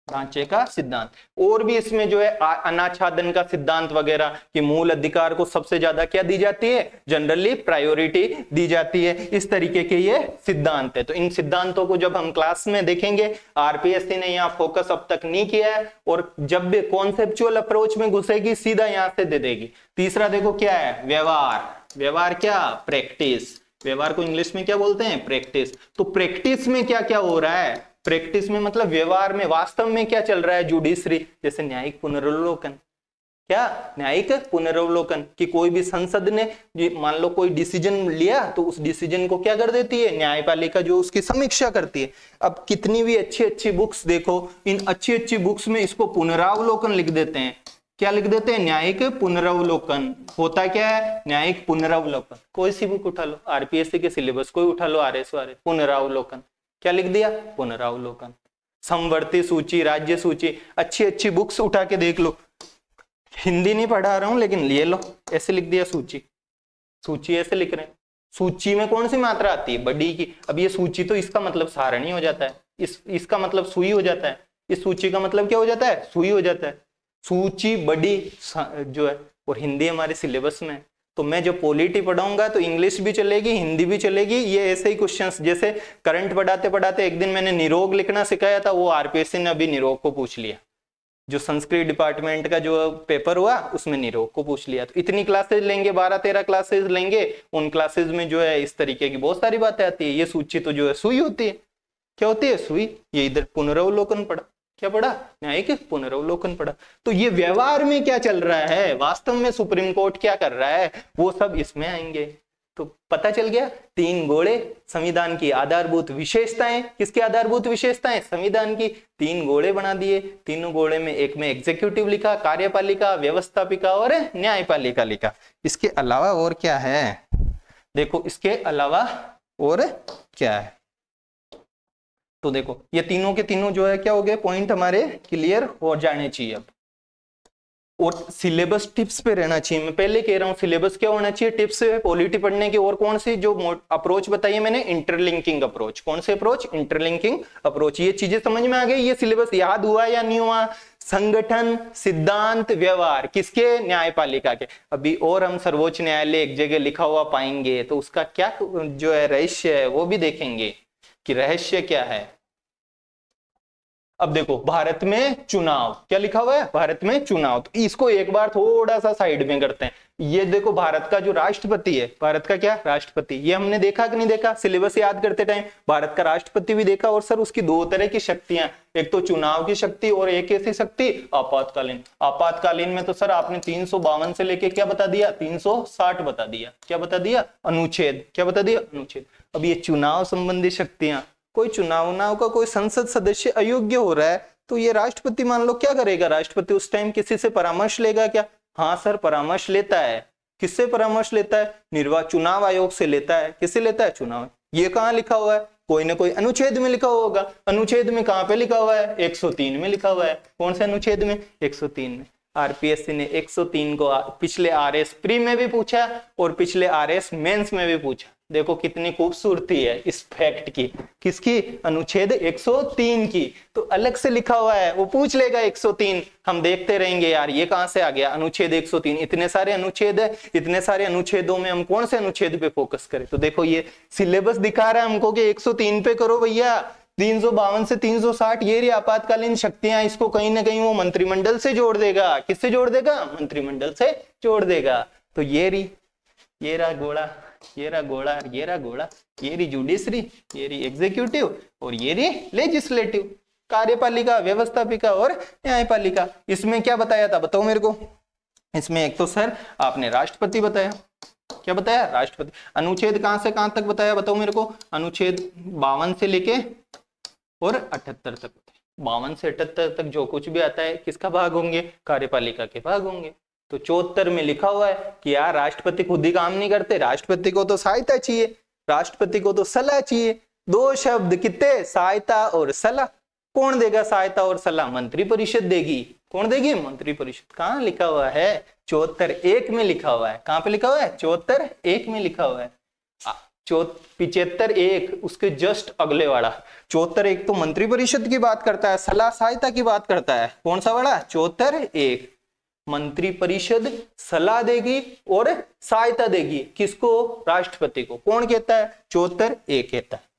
ढांचे का सिद्धांत। और भी इसमें जो है अनाच्छादन का सिद्धांत वगैरह, कि मूल अधिकार को सबसे ज्यादा क्या दी जाती है? जनरली प्रायोरिटी दी जाती है। इस तरीके के ये सिद्धांत है। तो इन सिद्धांतों को जब हम क्लास में देखेंगे, आरपीएससी ने यहाँ फोकस अब तक नहीं किया है, और जब भी कॉन्सेप्चुअल अप्रोच में घुसेगी सीधा यहां से दे देगी। तीसरा देखो क्या है? व्यवहार। व्यवहार क्या? प्रैक्टिस। व्यवहार को इंग्लिश में क्या बोलते हैं? प्रैक्टिस। तो प्रैक्टिस में क्या क्या हो रहा है? प्रैक्टिस में मतलब व्यवहार में, वास्तव में क्या चल रहा है? जुडिशरी, जैसे न्यायिक पुनरावलोकन। क्या? न्यायिक पुनरावलोकन, कि कोई भी संसद ने मान लो कोई डिसीजन लिया, तो उस डिसीजन को क्या कर देती है? न्यायपालिका जो उसकी समीक्षा करती है। अब कितनी भी अच्छी अच्छी बुक्स देखो, इन अच्छी अच्छी बुक्स में इसको पुनरावलोकन लिख देते हैं। क्या लिख देते हैं? न्यायिक पुनरावलोकन। होता क्या है? न्यायिक पुनरावलोकन। कोई सी बुक उठा लो, आरपीएससी के सिलेबस कोई उठा लो, आरएस वाले, पुनरावलोकन। क्या लिख दिया? पुनरावलोकन। समवर्ती सूची, राज्य सूची, अच्छी अच्छी बुक्स उठा के देख लो। हिंदी नहीं पढ़ा रहा हूं, लेकिन ये लो, ऐसे लिख दिया सूची। सूची ऐसे लिख रहे हैं। सूची में कौन सी मात्रा आती है? बड़ी की। अब ये सूची तो इसका मतलब सारणी हो जाता है, इसका मतलब सुई हो जाता है। इस सूची का मतलब क्या हो जाता है? सुई हो जाता है। सूची बड़ी जो है, और हिंदी हमारे सिलेबस में। तो मैं जो पॉलिटी पढ़ाऊंगा तो इंग्लिश भी चलेगी, हिंदी भी चलेगी। ये ऐसे ही क्वेश्चंस, जैसे करंट पढ़ाते पढ़ाते एक दिन मैंने निरोग लिखना सिखाया था, वो आरपीएससी ने अभी निरोग को पूछ लिया। जो संस्कृत डिपार्टमेंट का जो पेपर हुआ उसमें निरोग को पूछ लिया। तो इतनी क्लासेज लेंगे, 12-13 क्लासेज लेंगे, उन क्लासेज में जो है इस तरीके की बहुत सारी बातें आती है। ये सूची तो जो है सुई होती है। क्या होती है? सुई। ये इधर पुनरावलोकन पढ़ा, क्या पढ़ा? न्यायिक पुनरावलोकन पढ़ा। तो ये व्यवहार में क्या चल रहा है, वास्तव में सुप्रीम कोर्ट क्या कर रहा है, वो सब इसमें आएंगे। तो पता चल गया। 3 गोले संविधान की आधारभूत विशेषताएं। किसकी आधारभूत विशेषताएं? संविधान की। 3 गोले बना दिए। तीनों गोले में एक में एग्जीक्यूटिव लिखा, कार्यपालिका, व्यवस्थापिका और न्यायपालिका लिखा। इसके अलावा और क्या है? देखो इसके अलावा और क्या है। तो देखो ये तीनों के तीनों जो है क्या हो गए, पॉइंट हमारे क्लियर हो जाने चाहिए अब। और सिलेबस टिप्स पे रहना चाहिए। मैं पहले कह रहा हूँ सिलेबस क्या होना चाहिए, टिप्स है पॉलिटी पढ़ने की। और कौन सी जो अप्रोच बताई है मैंने? Interlinking approach. कौन से अप्रोच? Interlinking approach. ये चीजें समझ में आ गई? ये सिलेबस याद हुआ या नहीं हुआ? संगठन, सिद्धांत, व्यवहार, किसके? न्यायपालिका के। अभी और हम सर्वोच्च न्यायालय एक जगह लिखा हुआ पाएंगे, तो उसका क्या जो है रहस्य है वो भी देखेंगे कि रहस्य क्या है। अब देखो भारत में चुनाव, क्या लिखा हुआ है? भारत में चुनाव। तो इसको एक बार थोड़ा सा साइड में करते हैं। ये देखो भारत का जो राष्ट्रपति है, भारत का क्या? राष्ट्रपति। ये हमने देखा कि नहीं देखा सिलेबस याद करते टाइम? भारत का राष्ट्रपति भी देखा। और सर उसकी 2 तरह की शक्तियां, एक तो चुनाव की शक्ति और एक ऐसी शक्ति आपातकालीन। आपातकालीन में तो सर आपने 352 से लेके क्या बता दिया? 360 बता दिया। क्या बता दिया? अनुच्छेद। क्या बता दिया? अनुच्छेद। अब ये चुनाव संबंधी शक्तियां, कोई चुनाव का कोई संसद सदस्य अयोग्य हो रहा है, तो ये राष्ट्रपति मान लो क्या करेगा? राष्ट्रपति उस टाइम किसी से परामर्श लेगा क्या? हाँ सर परामर्श लेता है। किससे परामर्श लेता है? चुनाव आयोग से लेता है। किससे लेता है? चुनाव। ये कहाँ लिखा हुआ है? कोई ना कोई अनुच्छेद में लिखा होगा। अनुच्छेद में कहाँ पे लिखा हुआ है? 103 में लिखा हुआ है। कौन से अनुच्छेद में? 103 में। आरपीएससी ने 103 को पिछले आरएस प्री में भी पूछा और पिछले आरएस मेंस में भी पूछा। देखो कितनी खूबसूरती है इस फैक्ट की। किसकी? अनुच्छेद 103 की। तो अलग से लिखा हुआ है, वो पूछ लेगा 103। हम देखते रहेंगे यार ये कहां से आ गया अनुच्छेद 103। इतने सारे अनुच्छेद है, इतने सारे अनुच्छेदों में हम कौन से अनुच्छेद पे फोकस करें? तो देखो ये सिलेबस दिखा रहा है हमको कि 103 पे करो भैया। 352 से 360 ये रही आपातकालीन शक्तियां। इसको कहीं ना कहीं वो मंत्रिमंडल से जोड़ देगा। किससे जोड़ देगा? मंत्रिमंडल से जोड़ देगा। तो ये रही, ये रहा घोड़ा, ये रहा घोड़ा, ये रहा घोड़ा, ये रही जुडिशरी, ये रही एग्जीक्यूटिव और ये रही लेजिस्लेटिव। कार्यपालिका, व्यवस्थापिका और न्यायपालिका। इसमें क्या बताया था बताओ मेरे को? इसमें एक तो सर आपने राष्ट्रपति बताया, क्या बताया? राष्ट्रपति। अनुच्छेद कहां से कहां तक बताया बताओ मेरे को? अनुच्छेद 52 से लेके और 78 तक। 52 से 78 तक जो कुछ भी आता है किसका भाग होंगे? कार्यपालिका के भाग होंगे। तो 74 में लिखा हुआ है कि यार राष्ट्रपति खुद ही काम नहीं करते, राष्ट्रपति को तो सहायता चाहिए, राष्ट्रपति को तो सलाह चाहिए। दो शब्द कितने? सहायता और सलाह। कौन देगा सहायता और सलाह? मंत्रिपरिषद देगी। कौन देगी? मंत्रिपरिषद। कहाँ लिखा हुआ है? 74(1) में लिखा हुआ है। कहाँ पे लिखा हुआ है? 74(1) में लिखा हुआ है। 75(1) उसके जस्ट अगले वाला 74(1) तो मंत्रिपरिषद की बात करता है, सलाह सहायता की बात करता है। कौन सा वाला? 74(1) मंत्रिपरिषद सलाह देगी और सहायता देगी। किसको? राष्ट्रपति को। कौन कहता है? 74(1) कहता है।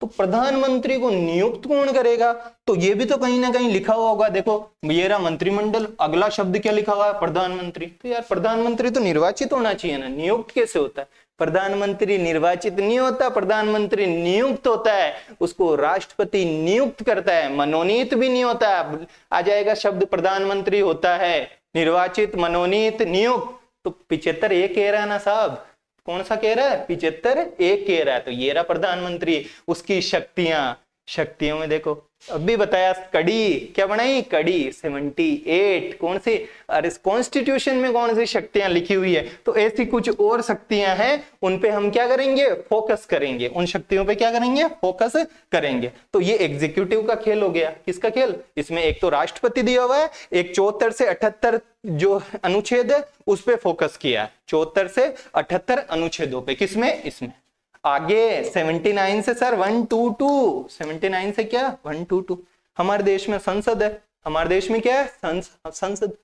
तो प्रधानमंत्री को नियुक्त कौन करेगा? तो ये भी तो कहीं ना कहीं लिखा हुआ होगा। देखो ये रहा मंत्रिमंडल, अगला शब्द क्या लिखा हुआ है? प्रधानमंत्री। तो यार प्रधानमंत्री तो निर्वाचित होना चाहिए ना, नियुक्त कैसे होता है? प्रधानमंत्री निर्वाचित नहीं होता, प्रधानमंत्री नियुक्त होता है, उसको राष्ट्रपति नियुक्त करता है, मनोनीत भी नहीं होता। आ जाएगा शब्द प्रधानमंत्री होता है निर्वाचित, मनोनीत, नियुक्त। तो 75(1) कह रहा है ना साहब? कौन सा कह रहा है? 75(1) कह रहा है। तो ये रहा प्रधानमंत्री, उसकी शक्तियों में देखो अभी बताया, कड़ी क्या बनाई? कड़ी 78। कौन सी? अरे कॉन्स्टिट्यूशन में कौन सी शक्तियां लिखी हुई है? तो ऐसी कुछ और शक्तियां हैं, उन पे हम क्या करेंगे? फोकस करेंगे। उन शक्तियों पे क्या करेंगे? फोकस करेंगे। तो ये एग्जीक्यूटिव का खेल हो गया। किसका खेल? इसमें एक तो राष्ट्रपति दिया हुआ है, एक 74 से 78 जो अनुच्छेद है उस पे फोकस किया है। 74 से 78 अनुच्छेदों पे। किसमें? इसमें। आगे 79 से सर 122। 79 से क्या? 122। हमारे देश में संसद है। हमारे देश में क्या है? संसद।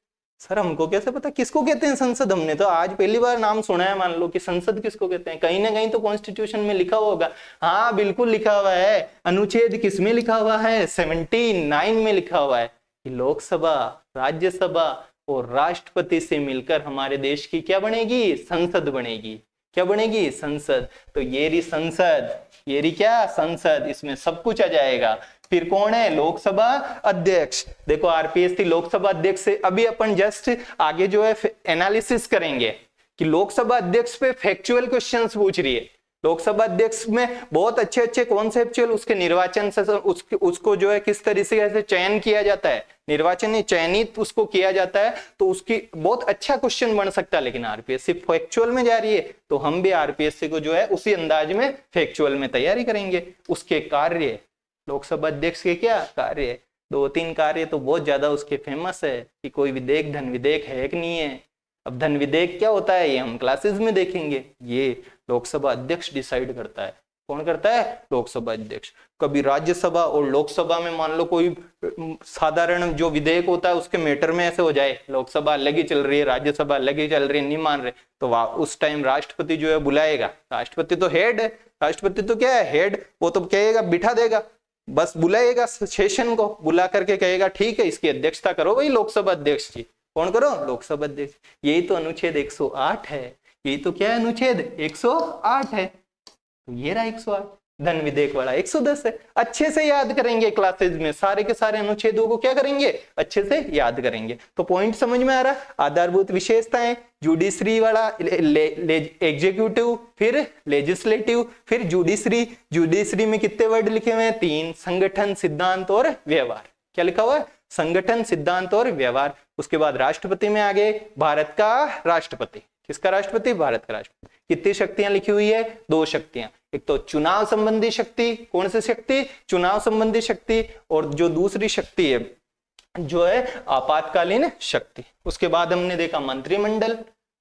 सर हमको कैसे पता किसको कहते हैं संसद? हमने तो आज पहली बार नाम सुना है। मान लो कि संसद किसको कहते हैं? कहीं ना कहीं तो कॉन्स्टिट्यूशन में लिखा होगा। हाँ बिल्कुल लिखा हुआ है। अनुच्छेद किस में लिखा हुआ है? 79 में लिखा हुआ है कि लोकसभा, राज्यसभा और राष्ट्रपति से मिलकर हमारे देश की क्या बनेगी? संसद बनेगी। क्या बनेगी? संसद। तो ये रही संसद, ये रही क्या? संसद। इसमें सब कुछ आ जाएगा। फिर कौन है? लोकसभा अध्यक्ष। देखो आरपीएससी लोकसभा अध्यक्ष से अभी अपन जस्ट आगे जो है एनालिसिस करेंगे कि लोकसभा अध्यक्ष पे फैक्चुअल क्वेश्चंस पूछ रही है। लोकसभा अध्यक्ष में बहुत अच्छे अच्छे कॉन्सेप्चुअल उसके निर्वाचन से उसको जो है किस तरीके से चयन किया जाता है, निर्वाचन में चयनित उसको किया जाता है, तो उसकी बहुत अच्छा क्वेश्चन बन सकता है। लेकिन आरपीएससी फैक्चुअल में जा रही है, तो हम भी आरपीएससी को जो है उसी अंदाज में फैक्चुअल में तैयारी करेंगे। उसके कार्य, लोकसभा अध्यक्ष के क्या कार्य? 2-3 कार्य तो बहुत ज्यादा उसके फेमस है कि कोई विधेयक धन विधेयक है कि नहीं है। अब धन विधेयक क्या होता है ये हम क्लासेस में देखेंगे। ये लोकसभा अध्यक्ष डिसाइड करता है। कौन करता है? लोकसभा अध्यक्ष। कभी राज्यसभा और लोकसभा में मान लो कोई साधारण जो विधेयक होता है उसके मैटर में ऐसे हो जाए, लोकसभा अलग ही चल रही है, राज्यसभा अलग ही चल रही है, नहीं मान रहे, तो उस टाइम राष्ट्रपति जो है बुलाएगा। राष्ट्रपति तो हेड है, राष्ट्रपति तो क्या है? हेड। वो तो कहेगा, बिठा देगा, बस बुलाएगा सेशन को, बुला करके कहेगा ठीक है इसकी अध्यक्षता करो भाई लोकसभा अध्यक्ष जी। कौन करो? लोकसभा अध्यक्ष। यही तो अनुच्छेद 108 है। यही तो क्या है? अनुच्छेद 108 है। तो ये रहा 108। धन विधेयक वाला 110 है। अच्छे से याद करेंगे क्लासेज में, सारे के सारे अनुच्छेदों को क्या करेंगे? अच्छे से याद करेंगे। तो पॉइंट समझ में आ रहा? आधारभूत विशेषताएं, जुडिशरी वाला, एग्जीक्यूटिव, फिर लेजिस्लेटिव, फिर जुडिशरी। जुडिशरी में कितने वर्ड लिखे हुए हैं? 3। संगठन, सिद्धांत और व्यवहार। क्या लिखा हुआ है? संगठन, सिद्धांत और व्यवहार। उसके बाद राष्ट्रपति में आगे भारत का राष्ट्रपति। किसका राष्ट्रपति? भारत का राष्ट्रपति। कितनी शक्तियां लिखी हुई है? 2 शक्तियां। एक तो चुनाव संबंधी शक्ति। कौन सी शक्ति? चुनाव संबंधी शक्ति। और जो दूसरी शक्ति है जो है आपातकालीन शक्ति। उसके बाद हमने देखा मंत्रिमंडल,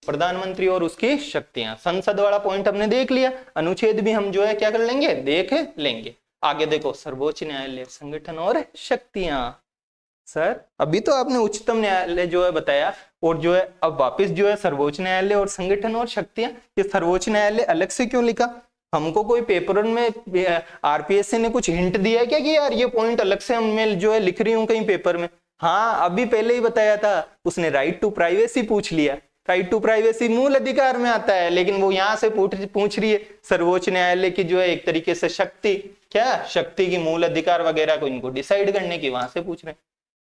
प्रधानमंत्री और उसकी शक्तियां। संसद वाला पॉइंट हमने देख लिया। अनुच्छेद भी हम जो है क्या कर लेंगे? देख लेंगे। आगे देखो सर्वोच्च न्यायालय, संगठन और शक्तियां। सर अभी तो आपने उच्चतम न्यायालय जो है बताया, और जो है अब वापस जो है सर्वोच्च न्यायालय और संगठन और शक्तियां। ये सर्वोच्च न्यायालय अलग से क्यों लिखा? हमको कोई पेपर में आरपीएससी ने कुछ हिंट दिया है क्या कि यार ये पॉइंट अलग से मैं जो है लिख रही हूँ कहीं पेपर में? हाँ अभी पहले ही बताया था, उसने राइट टू प्राइवेसी पूछ लिया। राइट टू प्राइवेसी मूल अधिकार में आता है, लेकिन वो यहाँ से पूछ रही है सर्वोच्च न्यायालय की जो है एक तरीके से शक्ति। क्या शक्ति की मूल अधिकार वगैरह को इनको डिसाइड करने की, वहां से पूछ रहे हैं।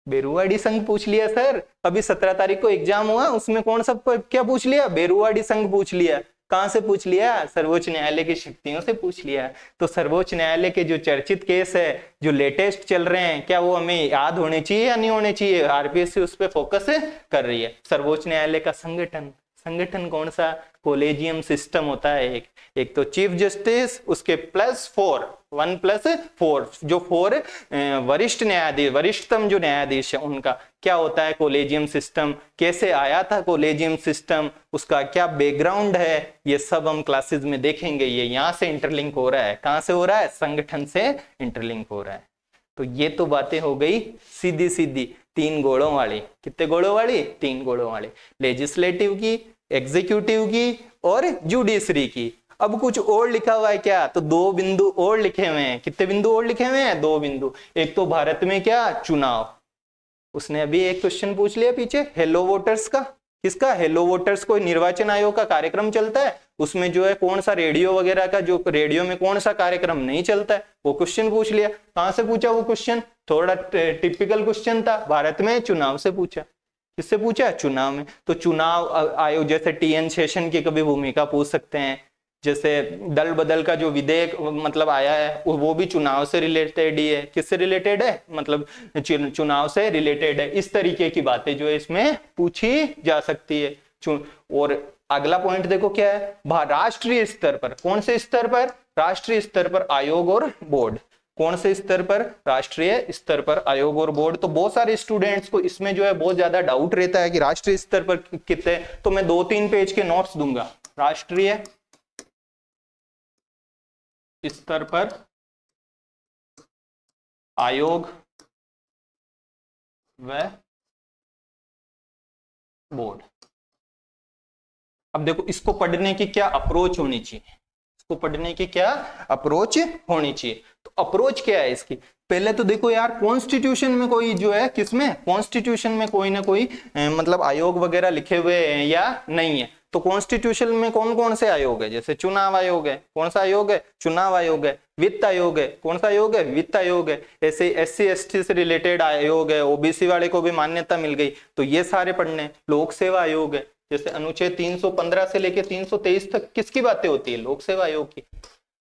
बेरुआड़ी संघ पूछ लिया सर, अभी 17 तारीख को एग्जाम हुआ, उसमें कौन सा क्या पूछ लिया? बेरुआड़ी संघ पूछ लिया। कहां से पूछ लिया? सर्वोच्च न्यायालय की शक्तियों से पूछ लिया। तो सर्वोच्च न्यायालय के जो चर्चित केस है, जो लेटेस्ट चल रहे हैं, क्या वो हमें याद होने चाहिए या नहीं होने चाहिए? आरपीएससी उस पर फोकस कर रही है। सर्वोच्च न्यायालय का संगठन कौन सा? कोलेजियम सिस्टम होता है। एक तो चीफ जस्टिस, उसके +4, 1+4, जो 4 वरिष्ठ न्यायाधीश, वरिष्ठतम जो न्यायाधीश है उनका क्या होता है? Collegium system. कैसे आया था कोलेजियम सिस्टम, उसका क्या बैकग्राउंड है, ये सब हम क्लासेस में देखेंगे। ये यहाँ से इंटरलिंक हो रहा है। कहाँ से हो रहा है? संगठन से इंटरलिंक हो रहा है। तो ये तो बातें हो गई सीधी सीधी 3 घोड़ों वाली। कितने घोड़ों वाली? 3 घोड़ों वाली। लेजिस्लेटिव की, एग्जीक्यूटिव की और जुडिशरी की। अब कुछ और लिखा हुआ है क्या? तो 2 बिंदु और लिखे हुए हैं। कितने बिंदु और लिखे हुए हैं? 2 बिंदु। एक तो भारत में क्या? चुनाव। उसने अभी एक क्वेश्चन पूछ लिया पीछे, हेलो वोटर्स का। किसका? Hello voters. कोई निर्वाचन आयोग का कार्यक्रम चलता है, उसमें जो है कौन सा रेडियो वगैरह का, जो रेडियो में कौन सा कार्यक्रम नहीं चलता है, वो क्वेश्चन पूछ लिया। कहां से पूछा वो क्वेश्चन? थोड़ा टिपिकल क्वेश्चन था, भारत में चुनाव से पूछा। किससे पूछा? चुनाव में। तो चुनाव आयोग, जैसे TN शेषन की कभी भूमिका पूछ सकते हैं, जैसे दल बदल का जो विधेयक मतलब आया है वो भी चुनाव से रिलेटेड ही है। किससे रिलेटेड है? मतलब चुनाव से रिलेटेड है। इस तरीके की बातें जो है इसमें पूछी जा सकती है। और अगला पॉइंट देखो क्या है? राष्ट्रीय स्तर पर। कौन से स्तर पर? राष्ट्रीय स्तर पर आयोग और बोर्ड। कौन से स्तर पर? राष्ट्रीय स्तर पर आयोग और बोर्ड। तो बहुत सारे स्टूडेंट्स को इसमें जो है बहुत ज्यादा डाउट रहता है कि राष्ट्रीय स्तर पर कितने, तो मैं 2-3 पेज के नोट्स दूंगा। राष्ट्रीय स्तर पर आयोग व बोर्ड। अब देखो इसको पढ़ने की क्या अप्रोच होनी चाहिए, इसको पढ़ने की क्या अप्रोच होनी चाहिए। तो अप्रोच क्या है इसकी? पहले तो देखो यार, कॉन्स्टिट्यूशन में कोई जो है, किसमें? कॉन्स्टिट्यूशन में कोई ना कोई मतलब आयोग वगैरह लिखे हुए हैं या नहीं है? तो कॉन्स्टिट्यूशन में कौन कौन से आयोग है? जैसे चुनाव आयोग है। कौन सा आयोग है? चुनाव आयोग है। वित्त आयोग है। कौन सा आयोग है? वित्त आयोग है। ऐसे SC ST से रिलेटेड आयोग है। OBC वाले को भी मान्यता मिल गई, तो ये सारे पढ़ने। लोक सेवा आयोग है, जैसे अनुच्छेद 315 से लेके 323 तक किसकी बातें होती है? लोक सेवा आयोग की।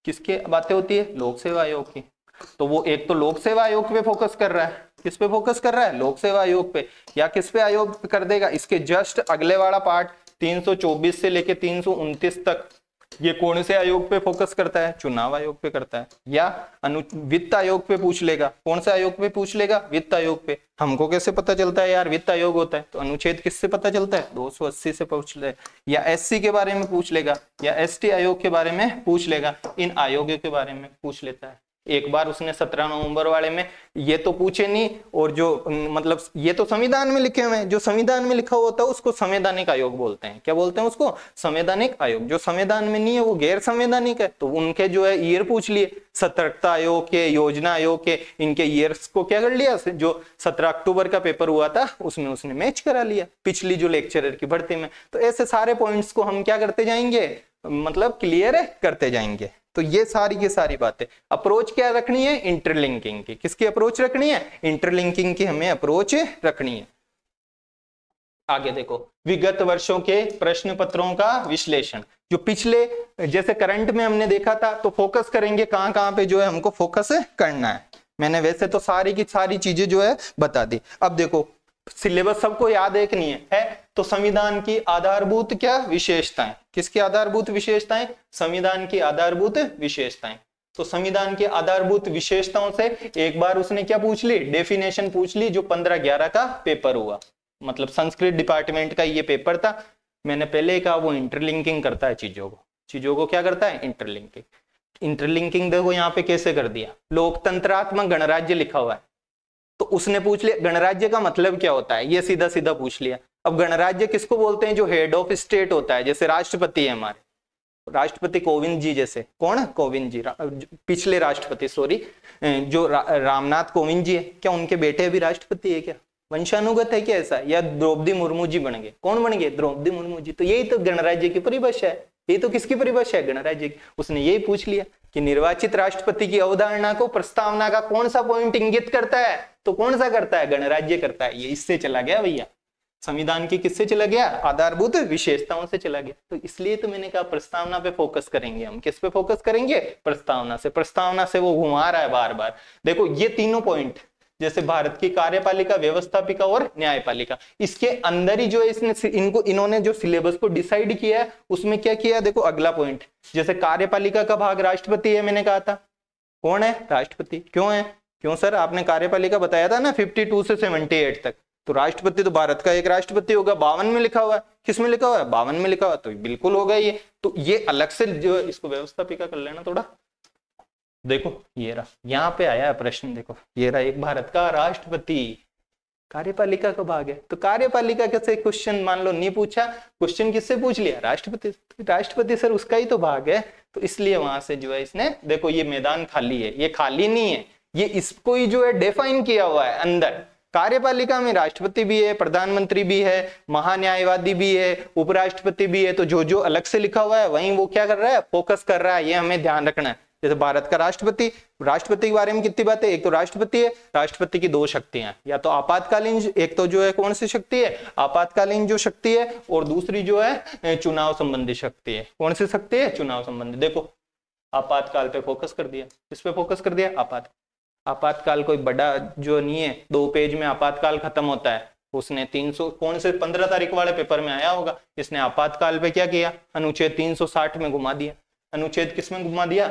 किसकी बातें होती है? लोक सेवा आयोग की। तो वो एक तो लोक सेवा आयोग पे फोकस कर रहा है। किस पे फोकस कर रहा है? लोक सेवा आयोग पे। या किस पे आयोग कर देगा? इसके जस्ट अगले वाला पार्ट 324 से लेके 329 तक, ये कौन से आयोग पे फोकस करता है? चुनाव आयोग पे करता है। या वित्त आयोग पे पूछ लेगा। कौन से आयोग पे पूछ लेगा? वित्त आयोग पे। हमको कैसे पता चलता है यार वित्त आयोग होता है? तो अनुच्छेद किससे पता चलता है? 280 से पूछ ले। या SC के बारे में पूछ लेगा, या ST आयोग के बारे में पूछ लेगा। इन आयोगों के बारे में पूछ लेता है। एक बार उसने 17 नवंबर वाले में ये तो पूछे नहीं, और जो मतलब ये तो संविधान में लिखे हुए हैं, जो संविधान में लिखा होता है उसको संवैधानिक आयोग बोलते हैं। क्या बोलते हैं उसको? संवैधानिक आयोग। जो संविधान में नहीं है वो गैर संवैधानिक है। तो उनके जो है ईयर पूछ लिए, सतर्कता आयोग के, योजना आयोग के, इनके ईयर्स को क्या कर लिया? जो 17 अक्टूबर का पेपर हुआ था उसमें उसने मैच करा लिया पिछली जो लेक्चरर की भर्ती में। तो ऐसे सारे पॉइंट्स को हम क्या करते जाएंगे, मतलब क्लियर करते जाएंगे। तो ये सारी की सारी बातें। अप्रोच क्या रखनी है? इंटरलिंकिंग की। किसकी अप्रोच रखनी है? इंटरलिंकिंग की हमें अप्रोच रखनी है। आगे देखो, विगत वर्षों के प्रश्न पत्रों का विश्लेषण। जो पिछले, जैसे करंट में हमने देखा था, तो फोकस करेंगे कहां कहां पे जो है हमको फोकस करना है। मैंने वैसे तो सारी की सारी चीजें जो है बता दी। अब देखो सिलेबस सबको याद है कि नहीं है? तो संविधान की आधारभूत क्या विशेषताएं। किसकी आधारभूत विशेषताएं? संविधान की आधारभूत विशेषताएं। तो संविधान की आधारभूत विशेषताओं से एक बार उसने क्या पूछ ली? डेफिनेशन पूछ ली, जो 15/11 का पेपर हुआ। मतलब संस्कृत डिपार्टमेंट का ये पेपर था। मैंने पहले ही कहा वो इंटरलिंकिंग करता है चीजों को क्या करता है? इंटरलिंकिंग देखो यहाँ पे कैसे कर दिया। लोकतंत्रात्मक गणराज्य लिखा हुआ है, तो उसने पूछ लिया गणराज्य का मतलब क्या होता है? ये सीधा सीधा पूछ लिया। अब गणराज्य किसको बोलते हैं? जो हेड ऑफ स्टेट होता है। जैसे राष्ट्रपति है हमारे, राष्ट्रपति कोविंद जी, जैसे कौन? कोविंद जी, पिछले राष्ट्रपति, सॉरी, जो रामनाथ कोविंद जी है, क्या उनके बेटे भी राष्ट्रपति है? क्या वंशानुगत है क्या ऐसा? या द्रौपदी मुर्मू जी बन गए? कौन बन गए? द्रौपदी मुर्मू जी। तो यही तो गणराज्य की परिभाषा है। ये तो किसकी परिभाषा है? गणराज्य की। उसने यही पूछ लिया कि निर्वाचित राष्ट्रपति की अवधारणा को प्रस्तावना का कौन सा पॉइंट इंगित करता है, तो कौन सा करता है? गणराज्य करता है। ये इससे चला गया भैया, संविधान की किससे चला गया? आधारभूत विशेषताओं से चला गया। तो इसलिए तो मैंने कहा प्रस्तावना पे फोकस करेंगे हम। किस पे फोकस करेंगे? प्रस्तावना से। प्रस्तावना से वो घुमा रहा है बार बार। देखो ये तीनों पॉइंट, जैसे भारत की कार्यपालिका, व्यवस्थापिका और न्यायपालिका, इसके अंदर ही जो है इसने इन्होंने जो सिलेबस को डिसाइड किया है उसमें क्या किया? देखो अगला पॉइंट, जैसे कार्यपालिका का भाग राष्ट्रपति है, मैंने कहा था कौन है? राष्ट्रपति। क्यों है? क्यों सर? आपने कार्यपालिका बताया था ना 52 से 78 तक, तो राष्ट्रपति तो भारत का एक राष्ट्रपति होगा। 52 में लिखा हुआ है। किस में लिखा हुआ है? 52 में लिखा हुआ है, तो बिल्कुल होगा ये। तो ये अलग से जो इसको व्यवस्थापिका कर लेना थोड़ा। देखो ये रहा, यहाँ पे आया है प्रश्न, देखो ये रहा, एक भारत का राष्ट्रपति कार्यपालिका का भाग है। तो कार्यपालिका कैसे क्वेश्चन मान लो नहीं पूछा, क्वेश्चन किससे पूछ लिया? राष्ट्रपति। राष्ट्रपति सर उसका ही तो भाग है, तो इसलिए वहां से जो है इसने, देखो ये मैदान खाली है, ये खाली नहीं है, ये इसको ही जो है डिफाइन किया हुआ है अंदर। कार्यपालिका में राष्ट्रपति भी है, प्रधानमंत्री भी है, महान्यायवादी भी है, उपराष्ट्रपति भी है। तो जो जो अलग से लिखा हुआ है वहीं वो क्या कर रहा है? फोकस कर रहा है। ये हमें ध्यान रखना है। जैसे भारत का राष्ट्रपति, राष्ट्रपति के बारे में कितनी बातें? एक तो राष्ट्रपति है, राष्ट्रपति की दो शक्तियां, या तो आपातकालीन, एक तो जो है कौन सी शक्ति है? आपातकालीन जो शक्ति है, और दूसरी जो है चुनाव संबंधी शक्ति है। कौन सी शक्ति है? चुनाव संबंधी। देखो आपातकाल पे फोकस कर दिया, इस पे फोकस कर दिया। आपातकाल कोई बड़ा जो नहीं है, 2 पेज में आपातकाल खत्म होता है। उसने 300 कौन से 15 तारीख वाले पेपर में आया होगा, इसने आपातकाल पे क्या किया? अनुच्छेद 360 में घुमा दिया। अनुच्छेद किस में घुमा दिया?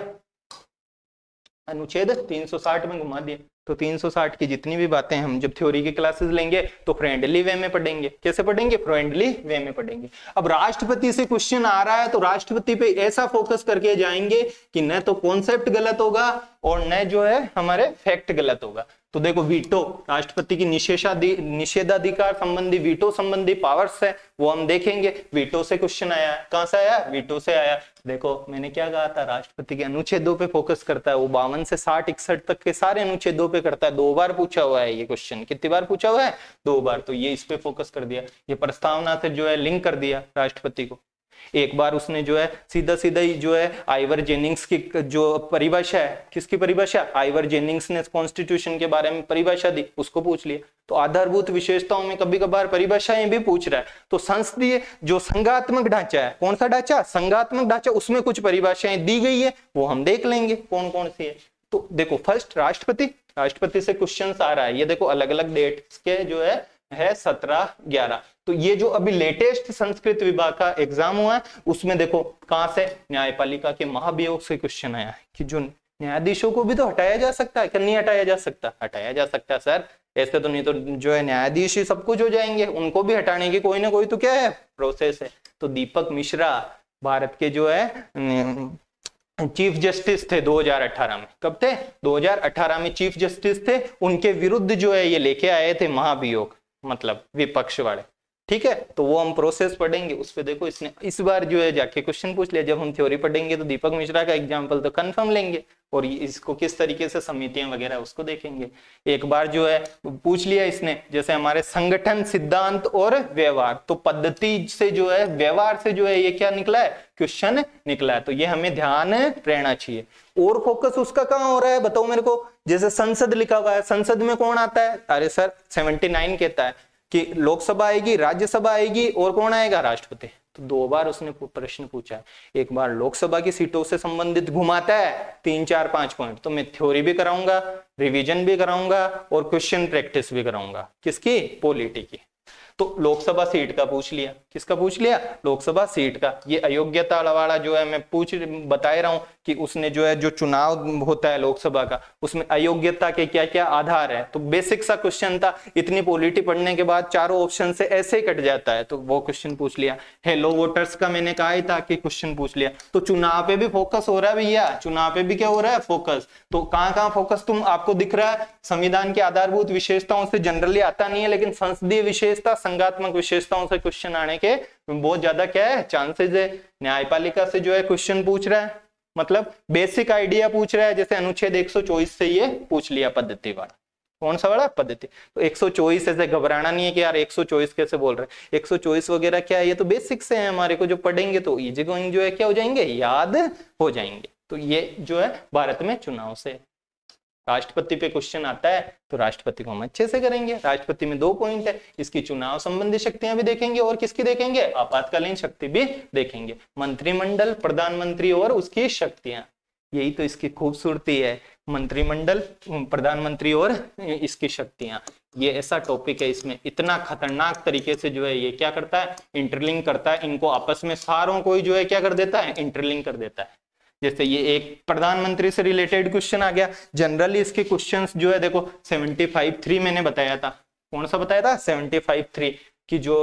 अनुच्छेद 360 में घुमा दिया। तो 360 की जितनी भी बातें हम जब थ्योरी की क्लासेस लेंगे तो फ्रेंडली वे में पढ़ेंगे। कैसे पढ़ेंगे? फ्रेंडली वे में पढ़ेंगे। अब राष्ट्रपति से क्वेश्चन आ रहा है तो राष्ट्रपति पे ऐसा फोकस करके जाएंगे कि न तो कॉन्सेप्ट गलत होगा और न जो है हमारे फैक्ट गलत होगा। तो देखो वीटो, राष्ट्रपति की निषेधाधिकार संबंधी वीटो संबंधी पावर्स है, वो हम देखेंगे। वीटो से क्वेश्चन आया, कहां से आया? वीटो से आया। देखो मैंने क्या कहा था, राष्ट्रपति के अनुच्छेदों पे फोकस करता है, वो 52 से 60 61 तक के सारे अनुच्छेदों पे करता है। 2 बार पूछा हुआ है ये क्वेश्चन। कितनी बार पूछा हुआ है? 2 बार। तो ये इस पे फोकस कर दिया, ये प्रस्तावना से जो है लिंक कर दिया राष्ट्रपति को। एक बार उसने जो है सीधा सीधा ही जो है आइवर जेनिंग्स की जो परिभाषा है, किसकी परिभाषा? आइवर जेनिंग्स ने कॉन्स्टिट्यूशन के बारे में परिभाषा दी, उसको पूछ लिया। तो आधारभूत विशेषताओं में कभी कभार परिभाषाएं भी पूछ रहा है। तो संसदीय जो संघात्मक ढांचा है, कौन सा ढांचा? संघात्मक ढांचा, उसमें कुछ परिभाषाएं दी गई है, वो हम देख लेंगे कौन कौन सी है। तो देखो फर्स्ट राष्ट्रपति से क्वेश्चन आ रहा है। ये देखो अलग अलग डेट के जो है 17 11। तो ये जो अभी लेटेस्ट संस्कृत विभाग का एग्जाम हुआ है उसमें देखो कहां से? न्यायपालिका के महाभियोग से क्वेश्चन आया है कि जो न्यायाधीशों को भी तो हटाया जा सकता है, क्या नहीं हटाया जा सकता? हटाया जा सकता है सर, ऐसे तो नहीं तो जो है न्यायाधीश ही सब कुछ हो जाएंगे, उनको भी हटाने की कोई ना कोई तो क्या है? प्रोसेस है। तो दीपक मिश्रा भारत के जो है चीफ जस्टिस थे 2018 में। कब थे? 2018 में चीफ जस्टिस थे, उनके विरुद्ध जो है ये लेके आए थे महाभियोग, मतलब विपक्ष वाले। ठीक है, तो वो हम प्रोसेस पढ़ेंगे, उस पे देखो इसने इस बार जो है जाके क्वेश्चन पूछ लिया। जब हम थ्योरी पढ़ेंगे तो दीपक मिश्रा का एग्जाम्पल तो कंफर्म लेंगे और इसको किस तरीके से समितियां वगैरह उसको देखेंगे। एक बार जो है पूछ लिया इसने, जैसे हमारे संगठन, सिद्धांत और व्यवहार, तो पद्धति से जो है, व्यवहार से जो है ये क्या निकला है? क्वेश्चन निकला है। तो ये हमें ध्यान रहना चाहिए। और फोकस उसका कहाँ हो रहा है बताओ मेरे को? जैसे संसद लिखा हुआ है, संसद में कौन आता है? अरे सर 79 कहता है कि लोकसभा आएगी, राज्यसभा आएगी और कौन आएगा? राष्ट्रपति। तो 2 बार उसने प्रश्न पूछा है। एक बार लोकसभा की सीटों से संबंधित घुमाता है 3 4 5 पॉइंट। तो मैं थ्योरी भी कराऊंगा, रिवीजन भी कराऊंगा और क्वेश्चन प्रैक्टिस भी कराऊंगा। किसकी? पॉलिटी की। तो लोकसभा सीट का पूछ लिया। किसका पूछ लिया? लोकसभा सीट का। ये अयोग्यता वाला जो है मैं बता रहा हूं कि उसने जो है जो चुनाव होता है लोकसभा का, उसमें अयोग्यता के क्या क्या आधार है। तो बेसिक सा क्वेश्चन था, इतनी पॉलिटी पढ़ने के बाद चारों ऑप्शन से ऐसे ही कट जाता है, तो वो क्वेश्चन पूछ लिया। हेलो वोटर्स का मैंने कहा ही था कि क्वेश्चन पूछ लिया। तो चुनाव पे भी फोकस हो रहा है भैया, चुनाव पे भी क्या हो रहा है? फोकस। तो कहां फोकस तुम आपको दिख रहा है? संविधान की आधारभूत विशेषताओं से जनरली आता नहीं है, लेकिन संसदीय विशेषता, संघात्मक विशेषताओं से क्वेश्चन आने के बहुत ज्यादा क्या है? चांसेस है। न्यायपालिका से जो है क्वेश्चन पूछ रहा है, मतलब बेसिक आइडिया पूछ रहा है, जैसे अनुच्छेद 124 से ये पूछ लिया पद्धति वाला। कौन सा वाला पद्धति। तो 124 ऐसे घबराना नहीं है कि यार 124 कैसे बोल रहे हैं, 124 वगैरह क्या है, ये तो बेसिक से है हमारे को, जो पढ़ेंगे तो इजी गोइंग जो है क्या हो जाएंगे, याद हो जाएंगे। तो ये जो है भारत में चुनाव से, राष्ट्रपति पे क्वेश्चन आता है तो राष्ट्रपति को हम अच्छे से करेंगे। राष्ट्रपति में 2 पॉइंट है, इसकी चुनाव संबंधी शक्तियां भी देखेंगे और किसकी देखेंगे, आपातकालीन शक्ति भी देखेंगे। मंत्रिमंडल, प्रधानमंत्री और उसकी शक्तियां, यही तो इसकी खूबसूरती है, मंत्रिमंडल, प्रधानमंत्री और इसकी शक्तियां। ये ऐसा टॉपिक है, इसमें इतना खतरनाक तरीके से जो है ये क्या करता है, इंटरलिंक करता है, इनको आपस में सारों को जो है क्या कर देता है, इंटरलिंक कर देता है। जैसे ये एक प्रधानमंत्री से रिलेटेड क्वेश्चन आ गया, जनरली इसके क्वेश्चंस जो है देखो 75(3) मैंने बताया था, कौन सा बताया था, 75(3) की जो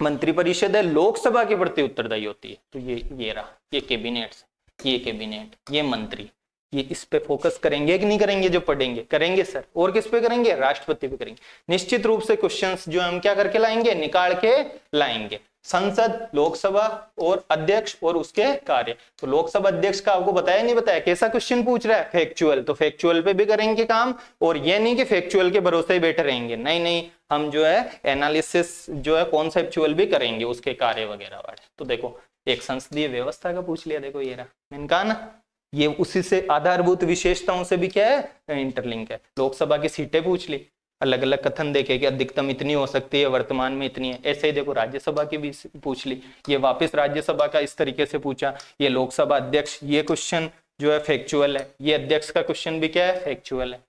मंत्रिपरिषद है लोकसभा के प्रति उत्तरदायी होती है। तो ये रहा, ये कैबिनेट, ये कैबिनेट, ये मंत्री, ये इस पे फोकस करेंगे कि नहीं करेंगे, जो पढ़ेंगे करेंगे सर। और किस पे करेंगे, राष्ट्रपति पे करेंगे। निश्चित रूप से क्वेश्चंस जो हम क्या करके लाएंगे, निकाल के लाएंगे। संसद, लोकसभा और अध्यक्ष और उसके कार्य। तो लोकसभा अध्यक्ष का आपको बताया नहीं बताया, कैसा क्वेश्चन पूछ रहा है, फैक्चुअल, तो फैक्चुअल पे भी करेंगे काम। और ये नहीं कि फैक्चुअल के भरोसे ही बैठे रहेंगे, नहीं नहीं, हम जो है एनालिसिस जो है कॉन्सेप्चुअल भी करेंगे उसके कार्य वगैरह वाले। तो देखो एक संसदीय व्यवस्था का पूछ लिया, देखो ये रहा, मैंने कहा ना, ये उसी से आधारभूत विशेषताओं से भी क्या है, इंटरलिंक है। लोकसभा की सीटें पूछ ली, अलग अलग कथन देखे कि अधिकतम इतनी हो सकती है, वर्तमान में इतनी है। ऐसे ही देखो राज्यसभा की भी पूछ ली, ये वापस राज्यसभा का इस तरीके से पूछा। ये लोकसभा अध्यक्ष, ये क्वेश्चन जो है फैक्चुअल है, ये अध्यक्ष का क्वेश्चन भी क्या है, फैक्चुअल है।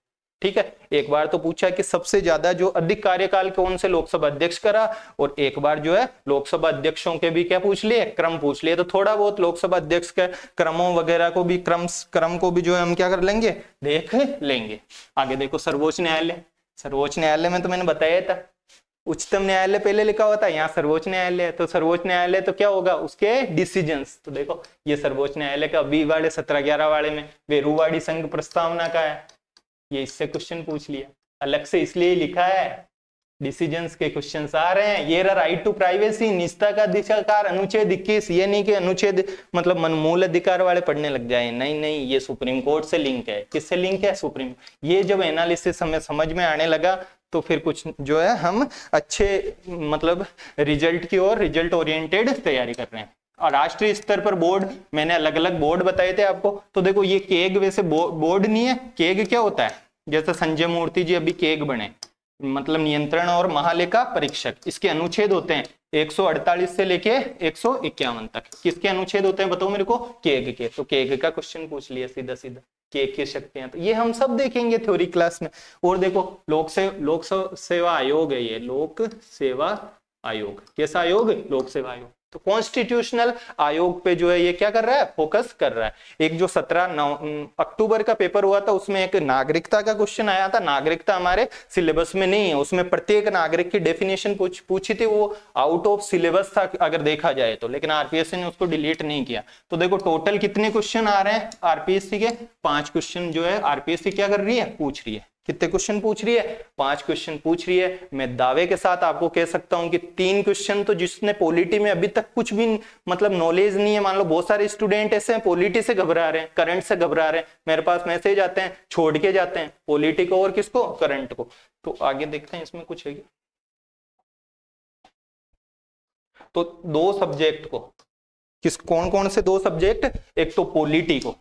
ठीक है, एक बार तो पूछा कि सबसे ज्यादा जो अधिक कार्यकाल कौन से लोकसभा अध्यक्ष करा, और एक बार जो है लोकसभा अध्यक्षों के भी क्या पूछ लिए, क्रम पूछ लिए। तो थोड़ा बहुत लोकसभा अध्यक्ष के क्रमों वगैरह को भी, क्रम को भी जो है हम क्या कर लेंगे, देख लेंगे। आगे देखो सर्वोच्च न्यायालय, सर्वोच्च न्यायालय में तो मैंने बताया था, उच्चतम न्यायालय पहले लिखा हुआ था, यहाँ सर्वोच्च न्यायालय है। तो सर्वोच्च न्यायालय तो क्या होगा, उसके डिसीजंस। तो देखो ये सर्वोच्च न्यायालय का अभी वाले 17-11 वाले में वेरुवाड़ी संघ प्रस्तावना का है, ये इससे क्वेश्चन पूछ लिया, अलग से इसलिए लिखा है, डिसीजंस के क्वेश्चंस आ रहे हैं। ये रहा राइट टू प्राइवेसी, निजता का अधिकार, अनुच्छेद 21। ये नहीं कि अनुच्छेद मतलब मूल अधिकार वाले पढ़ने लग जाए, नहीं नहीं, ये सुप्रीम कोर्ट से लिंक है। किससे लिंक है, सुप्रीम। ये जब एनालिसिस हमें समझ में आने लगा तो फिर कुछ जो है हम अच्छे मतलब रिजल्ट की ओर, रिजल्ट ओरिएंटेड तैयारी कर रहे हैं। और राष्ट्रीय स्तर पर बोर्ड, मैंने अलग अलग बोर्ड बताए थे आपको। तो देखो ये केग वैसे बोर्ड नहीं है, केग क्या होता है, जैसे संजय मूर्ति जी अभी केग बने, मतलब नियंत्रण और महालेखा परीक्षक। इसके अनुच्छेद होते हैं 148 से लेके 151 तक। किसके अनुच्छेद होते हैं बताओ मेरे को, केग के। तो केग का क्वेश्चन पूछ लिया सीधा सीधा, केग की शक्तियां। तो ये हम सब देखेंगे थ्योरी क्लास में। और देखो लोक सेवा आयोग है, ये लोक सेवा आयोग। कैसा आयोग, लोक सेवा आयोग। तो कॉन्स्टिट्यूशनल आयोग पे जो है ये क्या कर रहा है, फोकस कर रहा है। एक जो 17 अक्टूबर का पेपर हुआ था उसमें एक नागरिकता का क्वेश्चन आया था। नागरिकता हमारे सिलेबस में नहीं है, उसमें प्रत्येक नागरिक की डेफिनेशन पूछी थी, वो आउट ऑफ सिलेबस था अगर देखा जाए तो, लेकिन आरपीएससी ने उसको डिलीट नहीं किया। तो देखो टोटल कितने क्वेश्चन आ रहे हैं आरपीएससी के, 5 क्वेश्चन जो है आरपीएससी क्या कर रही है, पूछ रही है। कितने क्वेश्चन पूछ रही है, 5 क्वेश्चन पूछ रही है। मैं दावे के साथ आपको कह सकता हूं कि 3 क्वेश्चन तो जिसने पॉलिटी में अभी तक कुछ भी मतलब नॉलेज नहीं है, मान लो बहुत सारे स्टूडेंट ऐसे हैं पॉलिटी से घबरा रहे हैं, करंट से घबरा रहे हैं, मेरे पास मैसेज आते हैं, छोड़ के जाते हैं पॉलिटी को और किसको, करंट को। तो आगे देखते हैं इसमें कुछ है। तो 2 सब्जेक्ट को, कौन कौन से 2 सब्जेक्ट, एक तो पॉलिटी को,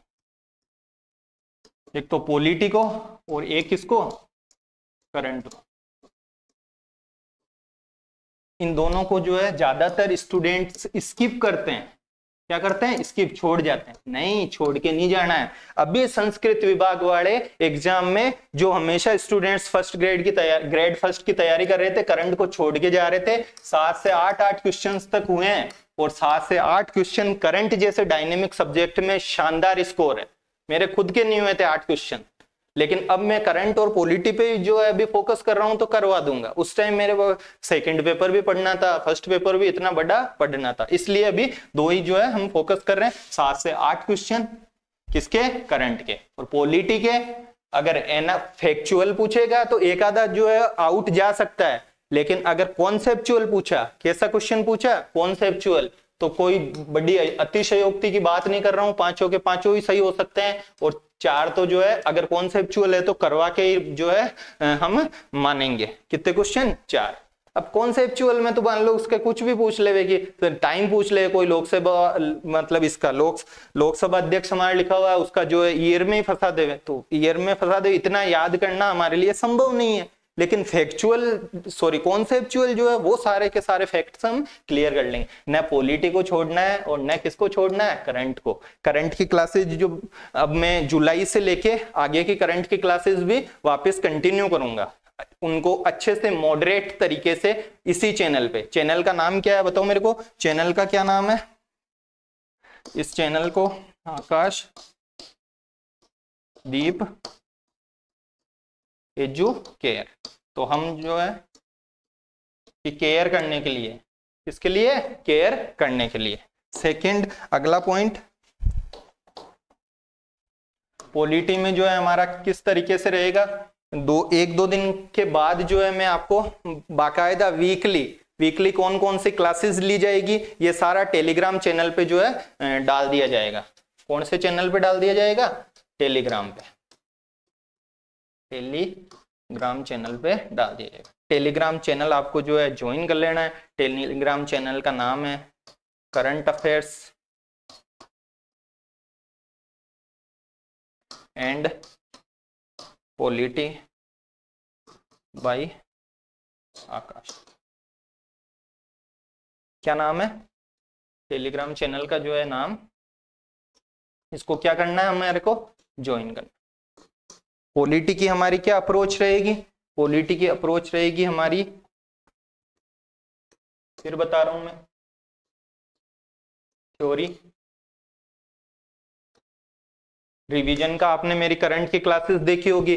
एक तो पॉलिटी को और एक किसको, करंट को। इन दोनों को जो है ज्यादातर स्टूडेंट्स स्किप करते हैं। क्या करते हैं, स्किप, छोड़ जाते हैं। नहीं, छोड़ के नहीं जाना है। अभी संस्कृत विभाग वाले एग्जाम में जो हमेशा स्टूडेंट्स फर्स्ट ग्रेड की तैयारी, ग्रेड फर्स्ट की तैयारी कर रहे थे, करंट को छोड़ के जा रहे थे। 7 से 8 क्वेश्चंस तक हुए हैं और 7 से 8 क्वेश्चन करंट जैसे डायनेमिक सब्जेक्ट में शानदार स्कोर है। मेरे खुद के नहीं हुए थे 8 क्वेश्चन, लेकिन अब मैं करंट और पॉलिटी पे जो है अभी फोकस कर रहा हूं तो करवा दूंगा। उस टाइम मेरे सेकंड पेपर भी पढ़ना था, फर्स्ट पेपर भी इतना बड़ा पढ़ना था, इसलिए अभी 2 ही जो है हम फोकस कर रहे हैं। 7 से 8 क्वेश्चन किसके, करंट के। और पॉलिटी के अगर एना फैक्चुअल पूछेगा तो एक आधा जो है आउट जा सकता है, लेकिन अगर कॉन्सेप्चुअल पूछा, कैसा क्वेश्चन पूछा, कॉन्सेप्चुअल, तो कोई बड़ी अतिशयोक्ति की बात नहीं कर रहा हूं, पांचों के पांचों ही सही हो सकते हैं, और 4 तो जो है अगर कॉन्सेप्चुअल है तो करवा के ही जो है हम मानेंगे। कितने क्वेश्चन? 4। अब कॉन्सेप्चुअल में तो मान लो उसके कुछ भी पूछ ले, कि टाइम पूछ ले, कोई लोकसभा मतलब इसका लोकसभा अध्यक्ष हमारे लिखा हुआ है, उसका जो है ईयर में ही फंसा देवे, तो ईयर में फंसा दे, इतना याद करना हमारे लिए संभव नहीं है। लेकिन कॉन्सेप्चुअल जो है वो सारे के सारे फैक्ट्स हम क्लियर कर लेंगे। न पॉलिटी को छोड़ना है और न किसको छोड़ना है, करंट को। करंट की क्लासेस जो अब मैं जुलाई से लेके आगे की करंट की क्लासेस भी वापस कंटिन्यू करूंगा, उनको अच्छे से मॉडरेट तरीके से इसी चैनल पे। चैनल का नाम क्या है बताओ मेरे को, चैनल का क्या नाम है? इस चैनल को आकाश दीप एजुकेयर। तो हम जो है कि केयर करने के लिए, किसके लिए? केयर करने के लिए। सेकंड, अगला पॉइंट, पॉलिटी में जो है हमारा किस तरीके से रहेगा, 1-2 दिन के बाद जो है मैं आपको बाकायदा वीकली कौन कौन सी क्लासेस ली जाएगी ये सारा टेलीग्राम चैनल पे जो है डाल दिया जाएगा। कौन से चैनल पे डाल दिया जाएगा? टेलीग्राम पे, टेलीग्राम चैनल पे डाल दिया जाएगा। टेलीग्राम चैनल आपको जो है ज्वाइन कर लेना है। टेलीग्राम चैनल का नाम है current affairs and polity by Akash. क्या नाम है टेलीग्राम चैनल का? जो है नाम, इसको क्या करना है हमारे को? ज्वाइन करना। पॉलिटी की हमारी क्या अप्रोच रहेगी? पॉलिटी की अप्रोच रहेगी हमारी, फिर बता रहा हूं मैं, थ्योरी रिवीजन का। आपने मेरी करंट की क्लासेस देखी होगी,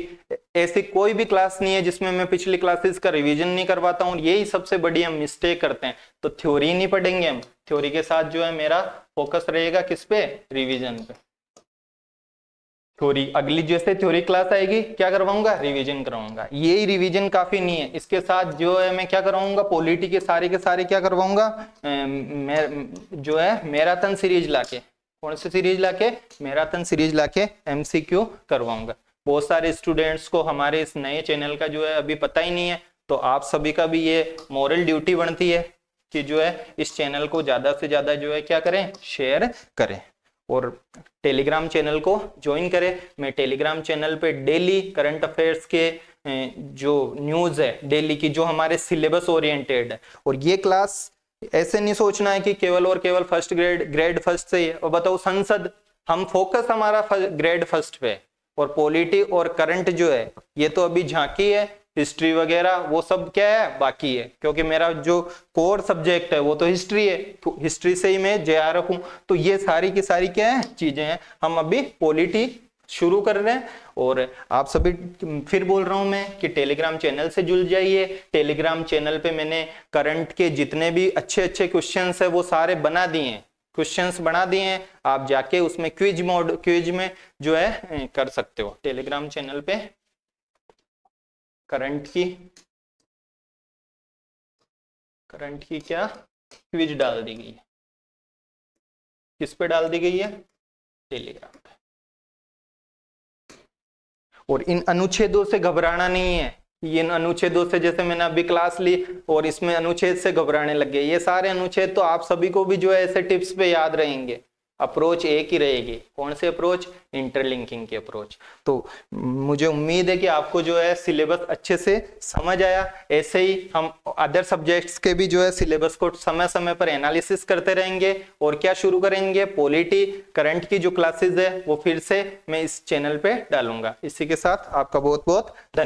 ऐसी कोई भी क्लास नहीं है जिसमें मैं पिछली क्लासेस का रिवीजन नहीं करवाता हूं। यही सबसे बड़ी हम मिस्टेक करते हैं। तो थ्योरी नहीं पढ़ेंगे हम, थ्योरी के साथ जो है मेरा फोकस रहेगा किस पे? रिवीजन पे। थ्योरी अगली जैसे थ्योरी क्लास आएगी क्या करवाऊंगा? रिवीजन करवाऊंगा। यही रिवीजन काफी नहीं है, इसके साथ जो है मैं क्या करवाऊंगा? पॉलिटी के सारे क्या करवाऊंगा? जो है मैराथन सीरीज लाके। कौन सी सीरीज लाके? मैराथन सीरीज लाके MCQ करवाऊंगा। बहुत सारे स्टूडेंट्स को हमारे इस नए चैनल का जो है अभी पता ही नहीं है, तो आप सभी का भी ये मॉरल ड्यूटी बनती है कि जो है इस चैनल को ज्यादा से ज्यादा जो है क्या करें? शेयर करें और टेलीग्राम चैनल को ज्वाइन करें। मैं टेलीग्राम चैनल पे डेली करंट अफेयर्स के जो न्यूज है डेली की, जो हमारे सिलेबस ओरिएंटेड है, और ये क्लास ऐसे नहीं सोचना है कि केवल और केवल फर्स्ट ग्रेड फर्स्ट से ही है। और बताओ संसद, हम फोकस हमारा ग्रेड फर्स्ट पे, और पॉलिटी और करंट जो है ये तो अभी झांकी है, हिस्ट्री वगैरह वो सब क्या है? बाकी है, क्योंकि मेरा जो कोर सब्जेक्ट है वो तो हिस्ट्री है, तो हिस्ट्री से ही मैं JRF हूं। तो ये सारी की सारी क्या है? चीजें हैं। हम अभी पॉलिटी शुरू कर रहे हैं, और आप सभी, फिर बोल रहा हूं मैं कि टेलीग्राम चैनल से जुड़ जाइए। टेलीग्राम चैनल पे मैंने करंट के जितने भी अच्छे क्वेश्चंस है वो सारे बना दिए हैं, क्वेश्चंस बना दिए हैं। आप जाके उसमें क्विज में जो है कर सकते हो। टेलीग्राम चैनल पे करंट की क्या क्विज डाल दी गई है? किस पे डाल दी गई है? टेलीग्राम पे। और इन अनुच्छेदों से घबराना नहीं है। इन अनुच्छेदों से, जैसे मैंने अभी क्लास ली और इसमें अनुच्छेद से घबराने लग गए, ये सारे अनुच्छेद तो आप सभी को भी जो है ऐसे टिप्स पे याद रहेंगे। अप्रोच एक ही रहेगी। कौन सी अप्रोच? इंटरलिंकिंग की अप्रोच। तो मुझे उम्मीद है कि आपको जो है सिलेबस अच्छे से समझ आया। ऐसे ही हम अदर सब्जेक्ट्स के भी जो है सिलेबस को समय समय पर एनालिसिस करते रहेंगे। और क्या शुरू करेंगे? पॉलिटी करंट की जो क्लासेस है वो फिर से मैं इस चैनल पे डालूंगा। इसी के साथ आपका बहुत बहुत धन्यवाद।